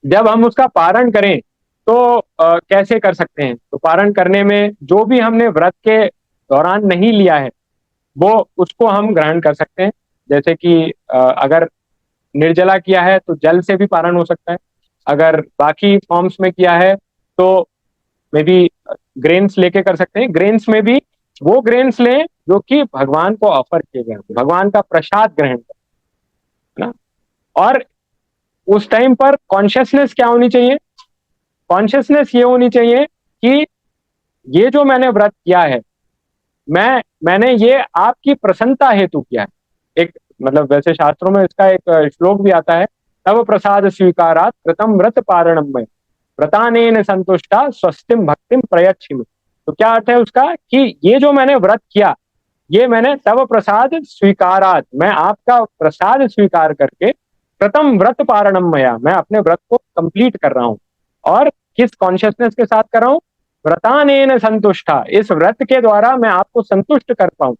जब हम उसका पारण करें तो कैसे कर सकते हैं? तो पारण करने में जो भी हमने व्रत के दौरान नहीं लिया है वो उसको हम ग्रहण कर सकते हैं। जैसे कि अगर निर्जला किया है तो जल से भी पारण हो सकता है, अगर बाकी फॉर्म्स में किया है तो मे बी ग्रेन्स लेके कर सकते हैं। ग्रेन्स में भी वो ग्रेन्स लें जो कि भगवान को ऑफर किए गए, भगवान का प्रसाद ग्रहण करें, है ना। और उस टाइम पर कॉन्शियसनेस क्या होनी चाहिए? कॉन्शियसनेस ये होनी चाहिए कि ये जो मैंने व्रत किया है, मैंने ये आपकी प्रसन्नता हेतु किया है। एक मतलब वैसे शास्त्रों में इसका एक श्लोक भी आता है, तव प्रसाद स्वीकारात कृतम व्रत पारणम में व्रतानेन संतुष्टा स्वस्तिम भक्तिम प्रयच्छिमि। तो क्या अर्थ है उसका कि ये जो मैंने व्रत किया, ये मैंने तव प्रसाद स्वीकारात, मैं आपका प्रसाद स्वीकार करके प्रथम व्रत पारणम मया, मैं अपने व्रत को कंप्लीट कर रहा हूं। और किस कॉन्शियसनेस के साथ कर रहा हूं? व्रतानेन संतुष्टा, इस व्रत के द्वारा मैं आपको संतुष्ट कर पाऊं।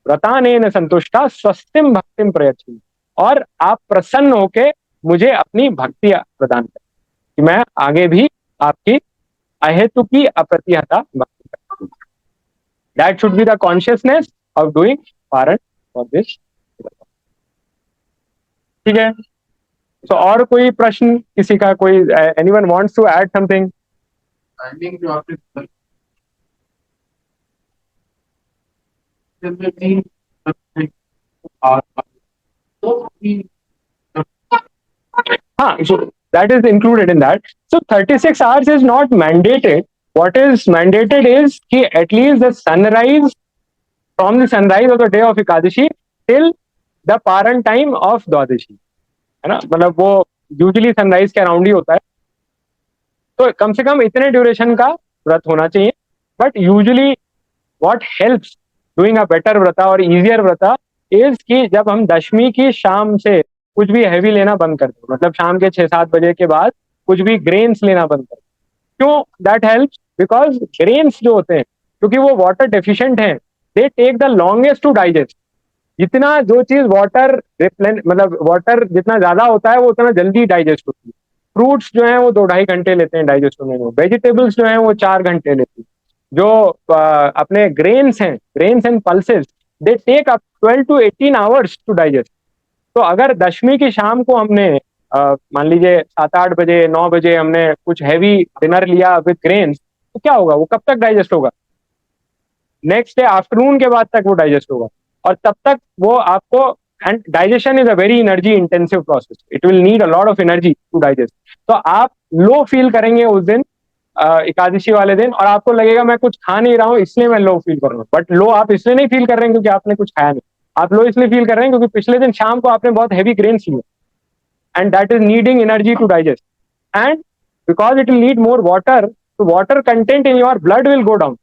व्रतानेन संतुष्टा स्वस्तिम भक्तिम प्रयच्छिमि, और आप प्रसन्न होके मुझे अपनी भक्ति प्रदान करें कि मैं आगे भी आपकी अहेतु की अप्रतिहता भक्ति करूं। That should be the consciousness of doing पारण फॉर दिस। ठीक है। तो और कोई प्रश्न किसी का? कोई anyone wants to add something? Timing जो आपने बताई, और तो भी हाँ, so that is included in that. So 36 hours is not mandated. What is mandated is कि at least the sunrise, from the sunrise of the day of Ekadashi till the paran time of Dwadashi, है ना। मतलब वो usually sunrise के around ही होता है, तो कम से कम इतने ड्यूरेशन का व्रत होना चाहिए। But usually what helps doing a better vrata और इजियर व्रता इज कि जब हम दशमी की शाम से कुछ भी हैवी लेना बंद कर दें, मतलब शाम के 6-7 बजे के बाद कुछ भी ग्रेन्स लेना बंद कर दें। क्यों दैट हेल्प्स? बिकॉज ग्रेन्स जो होते हैं, क्योंकि वो वाटर डेफिशिएंट हैं, they take the longest to digest. जितना जो चीज वाटर मतलब वाटर जितना ज्यादा होता है वो उतना जल्दी डाइजेस्ट होती है। फ्रूट्स जो है वो 2-2.5 घंटे लेते हैं डाइजेस्ट होने में, वेजिटेबल्स जो है वो 4 घंटे लेती है। जो अपने ग्रेन्स हैं, grains and pulses, they take up 12 to 18 hours to digest. तो अगर दशमी की शाम को हमने मान लीजिए 7-8 बजे 9 बजे हमने कुछ हैवी डिनर लिया विद ग्रेन्स, तो क्या होगा? वो कब तक डाइजेस्ट होगा? नेक्स्ट डे आफ्टरनून के बाद तक वो डाइजेस्ट होगा, और तब तक वो आपको, and digestion is a very energy intensive process, it will need a lot of energy to digest. तो आप लो फील करेंगे उस दिन, एकादशी वाले दिन, और आपको लगेगा मैं कुछ खा नहीं रहा हूँ इसलिए मैं लो फील कर रहा हूँ। बट लो आप इसलिए नहीं फील कर रहे हैं क्योंकि आपने कुछ खाया नहीं, आप लो इसलिए फील कर रहे हैं क्योंकि पिछले दिन शाम को आपने बहुत हैवी ग्रेन्स लिए, and that is needing energy to digest, and because it will need more water, so water content in your blood will go down।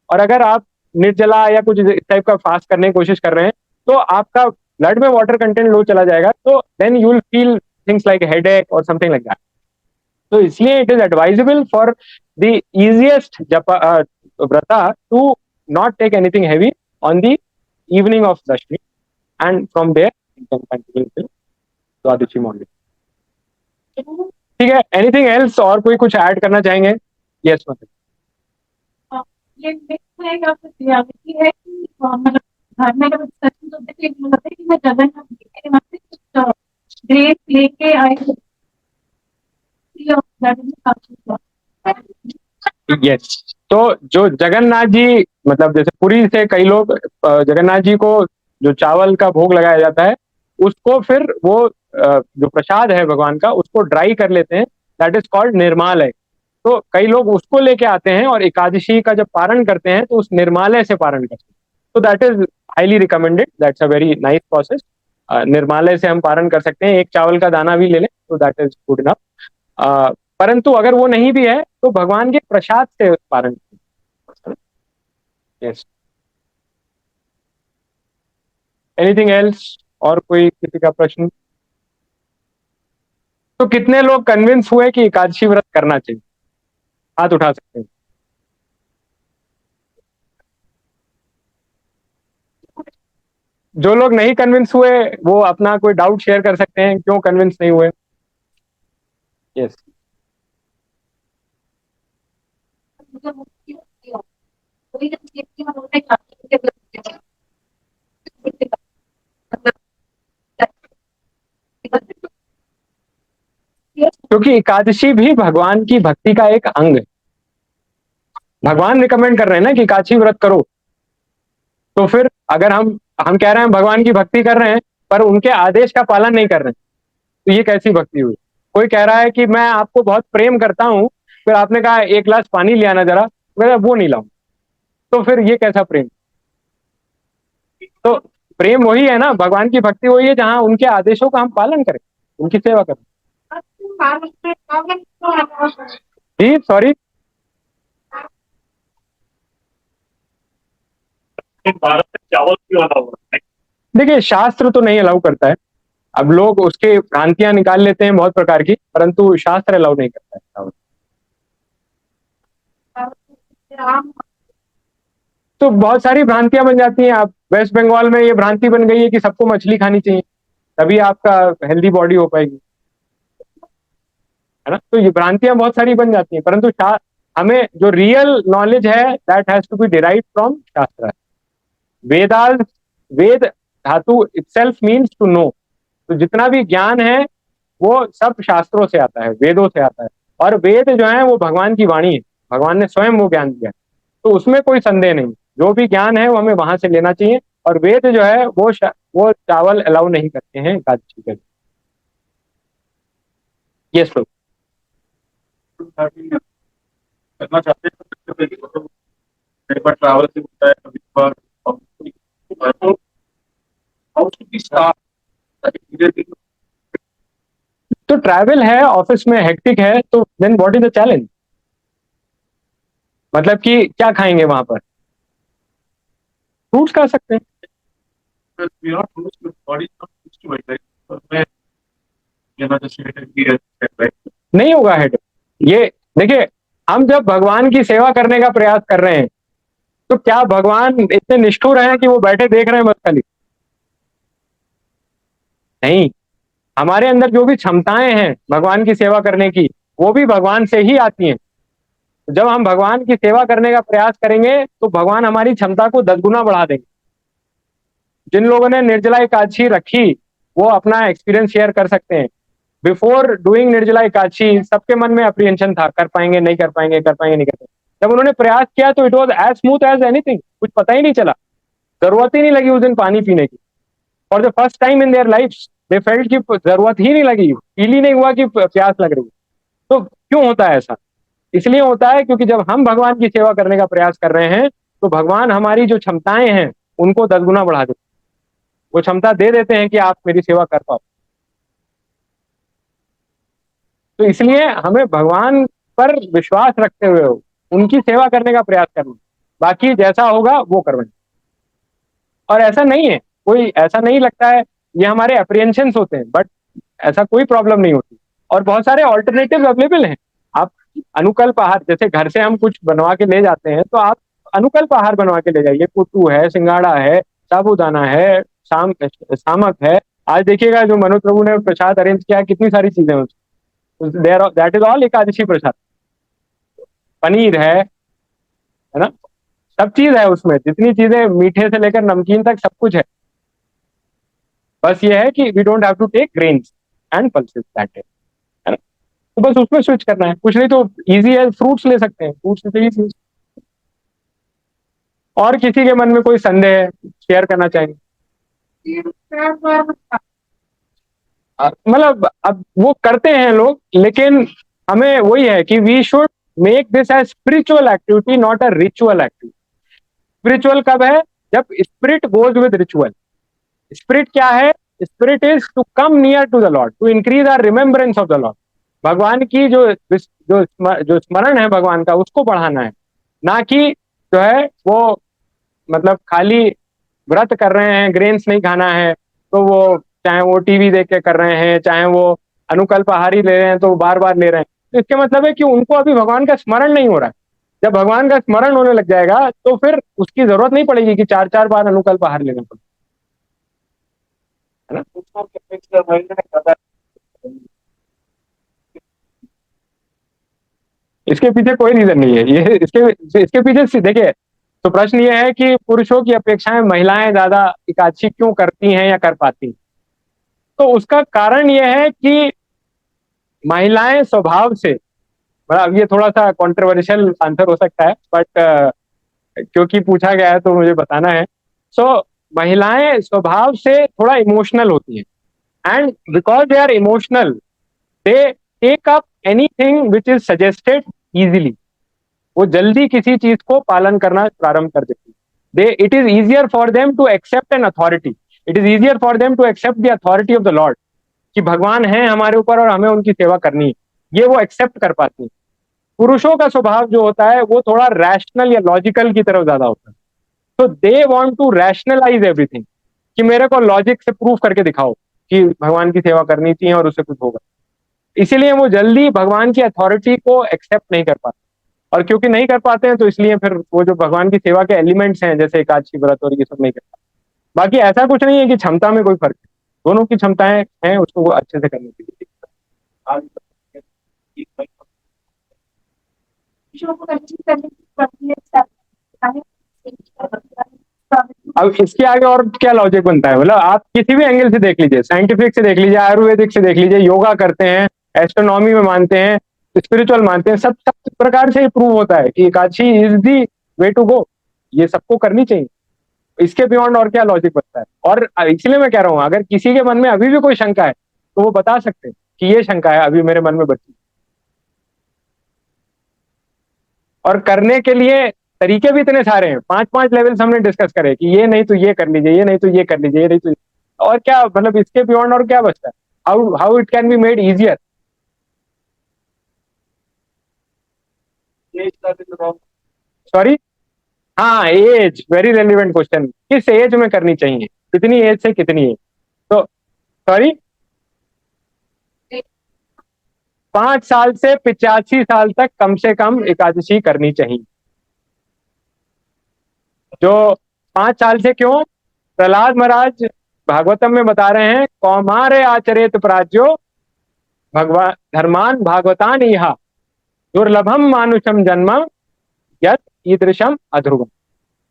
और अगर आप निर्जला या कुछ इस टाइप का फास्ट करने की कोशिश कर रहे हैं तो आपका ब्लड में वाटर कंटेंट लो चला जाएगा, तो then you will feel things like headache और समथिंग लाइक दैट। तो इसलिए it is advisable for the easiest vrata to not take anything heavy on the evening of Dashami, and from there you can continue till Dwadashi morning. ठीक है, anything else? और कोई कुछ add करना चाहेंगे? यस मतलब ये मिक्स है या फिर रियलिटी है कि मतलब घर में जब सचिन तो देखिए मतलब है कि मैं जगन्नाथ जी के वहां से कुछ ग्रेस लेके आई हूँ, यस। तो जो जगन्नाथ जी, मतलब जैसे पुरी से कई लोग जगन्नाथ जी को जो चावल का भोग लगाया जाता है उसको फिर वो जो प्रसाद है भगवान का उसको ड्राई कर लेते हैं, दैट इज कॉल्ड निर्मालय। तो कई लोग उसको लेके आते हैं और एकादशी का जब पारण करते हैं तो उस निर्मालय से पारण करते हैं। तो that is highly recommended, that's a very nice process. निर्मालय से हम पारण कर सकते हैं, एक चावल का दाना भी ले लें तो दैट इज गुड इनफ। परंतु अगर वो नहीं भी है तो भगवान के प्रसाद से पारण करें। Yes, anything else? और कोई किसी का प्रश्न? तो कितने लोग कन्विंस हुए कि एकादशी व्रत करना चाहिए? हाथ उठा सकते हैं। जो लोग नहीं कन्विंस हुए वो अपना कोई डाउट शेयर कर सकते हैं, क्यों कन्विंस नहीं हुए। यस। क्योंकि एकादशी भी भगवान की भक्ति का एक अंग है। भगवान रिकमेंड कर रहे हैं ना कि एकादशी व्रत करो, तो फिर अगर हम कह रहे हैं भगवान की भक्ति कर रहे हैं पर उनके आदेश का पालन नहीं कर रहे हैं, तो ये कैसी भक्ति हुई। कोई कह रहा है कि मैं आपको बहुत प्रेम करता हूं, फिर आपने कहा एक गिलास पानी ले आना जरा, मैं वो नहीं लाऊं, तो फिर ये कैसा प्रेम। तो प्रेम वही है ना, भगवान की भक्ति वही है जहां उनके आदेशों का हम पालन करें, उनकी सेवा करें। जी सॉरी। भारत में चावल क्यों अलाउ है? देखिए शास्त्र तो नहीं अलाउ करता है, अब लोग उसके भ्रांतियां निकाल लेते हैं बहुत प्रकार की, परंतु शास्त्र अलाउ नहीं करता है चावल। तो बहुत सारी भ्रांतियां बन जाती हैं। आप वेस्ट बंगाल में ये भ्रांति बन गई है कि सबको मछली खानी चाहिए, तभी आपका हेल्दी बॉडी हो पाएगी, है ना। तो ये भ्रांतियां बहुत सारी बन जाती हैं, परंतु हमें जो रियल नॉलेज है that has to be derived from shastra. Vedas, वेद धातु इटसेल्फ मीन्स टू नो, तो जितना भी ज्ञान है वो सब शास्त्रों से आता है, वेदों से आता है। और वेद जो है वो भगवान की वाणी है, भगवान ने स्वयं वो ज्ञान दिया है, तो उसमें कोई संदेह नहीं। जो भी ज्ञान है वो हमें वहां से लेना चाहिए। और वेद जो है वो चावल अलाउ नहीं करते हैं एकादशी के लिए। ये श्लोक करना चाहते हैं तो कई बार ट्रैवल से होता है, कभी बार तो ट्रैवल है, ऑफिस में हेक्टिक है, तो then what is the challenge. मतलब कि क्या खाएंगे वहां पर, फ्रूट्स खा सकते हैं। नहीं होगा हेड। ये देखिए, हम जब भगवान की सेवा करने का प्रयास कर रहे हैं, तो क्या भगवान इतने निष्ठुर हैं कि वो बैठे देख रहे हैं बस खाली। नहीं, हमारे अंदर जो भी क्षमताएं हैं भगवान की सेवा करने की, वो भी भगवान से ही आती हैं। जब हम भगवान की सेवा करने का प्रयास करेंगे तो भगवान हमारी क्षमता को 10 गुना बढ़ा देंगे। जिन लोगों ने निर्जला एकादशी रखी वो अपना एक्सपीरियंस शेयर कर सकते हैं। बिफोर डूइंग निर्जला एकादशी सबके मन में अप्रीहेंशन था, कर पाएंगे नहीं कर पाएंगे, कर पाएंगे नहीं कर पाएंगे। जब उन्होंने प्रयास किया तो it was as smooth as anything, कुछ पता ही नहीं चला, जरूरत ही नहीं लगी उस दिन पानी पीने की। For the first time in their life they felt की जरूरत ही नहीं लगी, फील ही नहीं हुआ कि प्यास लग रही है। तो क्यों होता है ऐसा? इसलिए होता है क्योंकि जब हम भगवान की सेवा करने का प्रयास कर रहे हैं तो भगवान हमारी जो क्षमताएं हैं उनको 10 गुना बढ़ा देते हैं, वो क्षमता दे देते हैं कि आप मेरी सेवा कर पाओ। तो इसलिए हमें भगवान पर विश्वास रखते हुए उनकी सेवा करने का प्रयास करना, बाकी जैसा होगा वो करवाएं। और ऐसा नहीं है, कोई ऐसा नहीं लगता है, ये हमारे अप्रिहेंशंस होते हैं, बट ऐसा कोई प्रॉब्लम नहीं होती। और बहुत सारे ऑल्टरनेटिव अवेलेबल हैं। आप अनुकल्प आहार, जैसे घर से हम कुछ बनवा के ले जाते हैं, तो आप अनुकल्प आहार बनवा के ले जाइए। कुट्टू है, सिंगाड़ा है, साबूदाना है, सामक है। आज देखिएगा जो मनोज प्रभु ने प्रसाद अरेंज किया है, कितनी सारी चीजें हैं उसमें, दैट इज ऑल एकादशी प्रसाद। पनीर है ना, सब चीज है उसमें, जितनी चीजें मीठे से लेकर नमकीन तक सब कुछ है। बस ये है कि we don't have to take grains and pulses, that है ना। तो बस उसमें स्विच करना है, कुछ नहीं तो इजी है, फ्रूट्स ले सकते हैं, फ्रूट्स से ही। और किसी के मन में कोई संदेह है, शेयर करना चाहेंगे? मतलब अब वो करते हैं लोग, लेकिन हमें वही है कि we should make this as spiritual activity, not a ritual activity. Spiritual कब है? जब spirit goes with ritual. Spirit क्या है? Spirit is to come near to the lord, to increase our remembrance of the lord. भगवान की जो स्मरण है भगवान का, उसको बढ़ाना है, ना कि जो है वो मतलब खाली व्रत कर रहे हैं, ग्रेन्स नहीं खाना है, तो वो चाहे वो टीवी देख के कर रहे हैं, चाहे वो अनुकल्प आहारी ले रहे हैं तो बार बार ले रहे हैं। तो इसके मतलब है कि उनको अभी भगवान का स्मरण नहीं हो रहा है। जब भगवान का स्मरण होने लग जाएगा तो फिर उसकी जरूरत नहीं पड़ेगी कि 4-4 बार अनुकल्प आहार लेना पड़े, है ना। उसको fix करवाई ना, ज्यादा इसके पीछे कोई रीजन नहीं है, ये इसके पीछे देखिए, तो प्रश्न ये है कि पुरुषों की अपेक्षाएं महिलाएं ज्यादा एकादशी क्यों करती हैं या कर पाती हैं। तो उसका कारण यह है कि महिलाएं स्वभाव से, अब ये थोड़ा सा कंट्रोवर्शियल आंसर हो सकता है, बट क्योंकि पूछा गया है तो मुझे बताना है। सो महिलाएं स्वभाव से थोड़ा इमोशनल होती हैं, and because they are emotional they take up anything which is suggested easily. वो जल्दी किसी चीज को पालन करना प्रारंभ कर देती। They it is easier for them to accept an authority, it is easier for them to accept the authority of the lord, कि भगवान है हमारे ऊपर और हमें उनकी सेवा करनी है, ये वो एक्सेप्ट कर पाती है। पुरुषों का स्वभाव जो होता है वो थोड़ा रैशनल या लॉजिकल की तरफ ज्यादा होता है। तो they want to rationalise everything, कि मेरे को लॉजिक से प्रूव करके दिखाओ कि भगवान की सेवा करनी चाहिए और उससे कुछ होगा। इसीलिए वो जल्दी भगवान की अथॉरिटी को एक्सेप्ट नहीं कर पाते, और क्योंकि नहीं कर पाते हैं तो इसलिए फिर वो जो भगवान की सेवा के एलिमेंट्स हैं जैसे एकादशी व्रत और ये सब नहीं कर पाते। बाकी ऐसा कुछ नहीं है कि क्षमता में कोई फर्क है, दोनों की क्षमताएं हैं, उसको वो अच्छे से करने के लिए। आज पुरुषों को कंट्रोल करने की प्रक्रिया अब इसके आगे और क्या लॉजिक बनता है, मतलब आप किसी भी एंगल से देख लीजिए, साइंटिफिक से देख लीजिए, आयुर्वेदिक से देख लीजिए, योगा करते हैं, एस्ट्रोनॉमी में मानते हैं, स्पिरिचुअल मानते हैं, सब सब प्रकार से प्रूव होता है कि Ekadashi is the way to go, ये सबको करनी चाहिए। इसके बियॉन्ड और क्या लॉजिक बनता है। और इसलिए मैं कह रहा हूँ, अगर किसी के मन में अभी भी कोई शंका है तो वो बता सकते हैं कि ये शंका है अभी मेरे मन में बची, और करने के लिए तरीके भी इतने सारे हैं, 5-5 लेवल्स हमने डिस्कस करे कि ये नहीं तो ये कर लीजिए, ये नहीं तो ये कर लीजिए, ये नहीं तो और क्या, मतलब इसके बियॉन्ड और क्या बचता है। How how it can be made easier. ये इसका भी जवाब सॉरी, हाँ, एज वेरी रेलिवेंट क्वेश्चन, किस एज में करनी चाहिए, कितनी एज से कितनी एज। तो सॉरी, 5 साल से 85 साल तक कम से कम एकादशी करनी चाहिए। जो 5 साल से क्यों, प्रहलाद महाराज भागवतम में बता रहे हैं, कौमारे आचरेत प्राज्यो भगवान धर्मान भागवतान इहा दुर्लभम मानुषम जन्म यत ईदृशम अध्रुवम।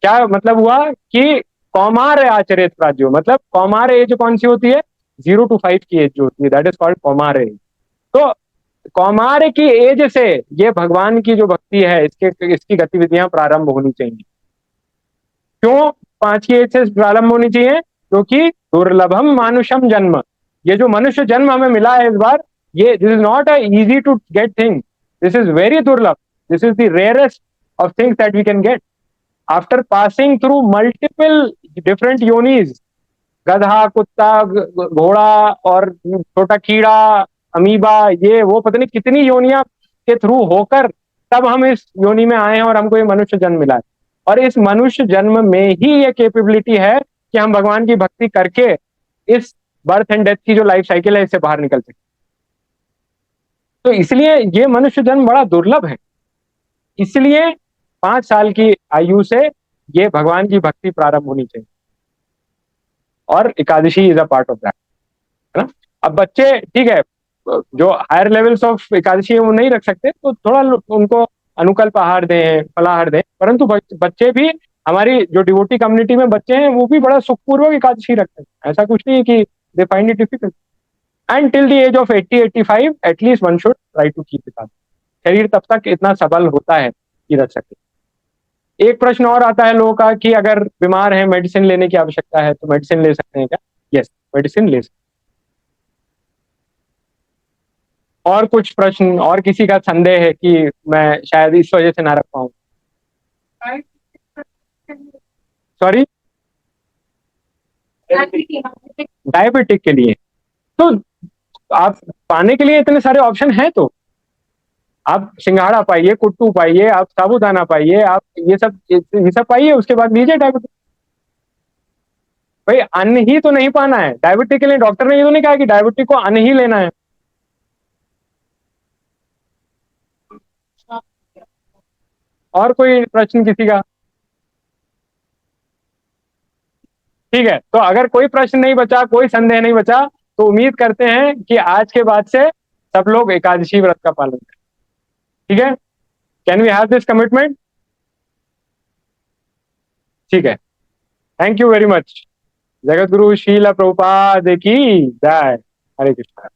क्या मतलब हुआ कि कौमार आचरित प्राज्यो, मतलब कौमार एज कौन सी होती है, 0 to 5 की एज जो होती है, that is called Kaumara as. तो कौमार की एज से ये भगवान की जो भक्ति है इसकी गतिविधियां प्रारंभ होनी चाहिए। क्यों 5 की एज से प्रारंभ होनी चाहिए, क्योंकि दुर्लभम मानुषम जन्म, ये जो मनुष्य जन्म हमें मिला है इस बार, ये this is not a easy to get thing, this is very दुर्लभ, this is the rarest of things that we can get after passing through multiple different योनीज, गधा, कुत्ता, घोड़ा और छोटा कीड़ा, अमीबा, ये वो पता नहीं कितनी योनियां के थ्रू होकर तब हम इस योनि में आए हैं और हमको ये मनुष्य जन्म मिला है। और इस मनुष्य जन्म में ही ये कैपेबिलिटी है कि हम भगवान की भक्ति करके इस बर्थ एंड डेथ की जो लाइफ साइकिल है इससे बाहर निकल सके। तो इसलिए ये मनुष्य जन्म बड़ा दुर्लभ है, इसलिए 5 साल की आयु से ये भगवान की भक्ति प्रारंभ होनी चाहिए, और Ekadashi is a part of that, है ना। अब बच्चे ठीक है, जो हायर लेवल्स ऑफ एकादशी है वो नहीं रख सकते, तो थोड़ा उनको अनुकल्प आहार दें, फलाहार दें, परंतु बच्चे भी, हमारी जो डिवोटी कम्युनिटी में बच्चे हैं वो भी बड़ा सुखपूर्वक एकादशी रखते हैं, ऐसा कुछ नहीं है कि they find it difficult. And till the age of 80-85 at least one should try to keep Ekadashi, शरीर तब तक इतना सबल होता है कि रख सके। एक प्रश्न और आता है लोगों का कि अगर बीमार है, मेडिसिन लेने की आवश्यकता है, तो मेडिसिन ले सकते हैं क्या। यस, मेडिसिन ले सकते। और कुछ प्रश्न, और किसी का संदेह है कि मैं शायद इस वजह से ना रख पाऊं। सॉरी, डायबिटिक के लिए तो आप पाने के लिए इतने सारे ऑप्शन हैं, तो आप सिंघाड़ा पाइए, कुट्टू पाइए, आप साबूदाना पाइए, आप ये सब पाइए, उसके बाद लीजिए डायबिटिक। भाई अन्न ही तो नहीं पाना है डायबिटिक के लिए, डॉक्टर ने ये तो नहीं कहा कि डायबिटिक को अन्न ही लेना है। और कोई प्रश्न किसी का? ठीक है, तो अगर कोई प्रश्न नहीं बचा, कोई संदेह नहीं बचा, तो उम्मीद करते हैं कि आज के बाद से सब लोग एकादशी व्रत का पालन करें। ठीक है, can we have this commitment? ठीक है, thank you very much. Jagat Guru Srila Prabhupada की जय। हरे कृष्णा।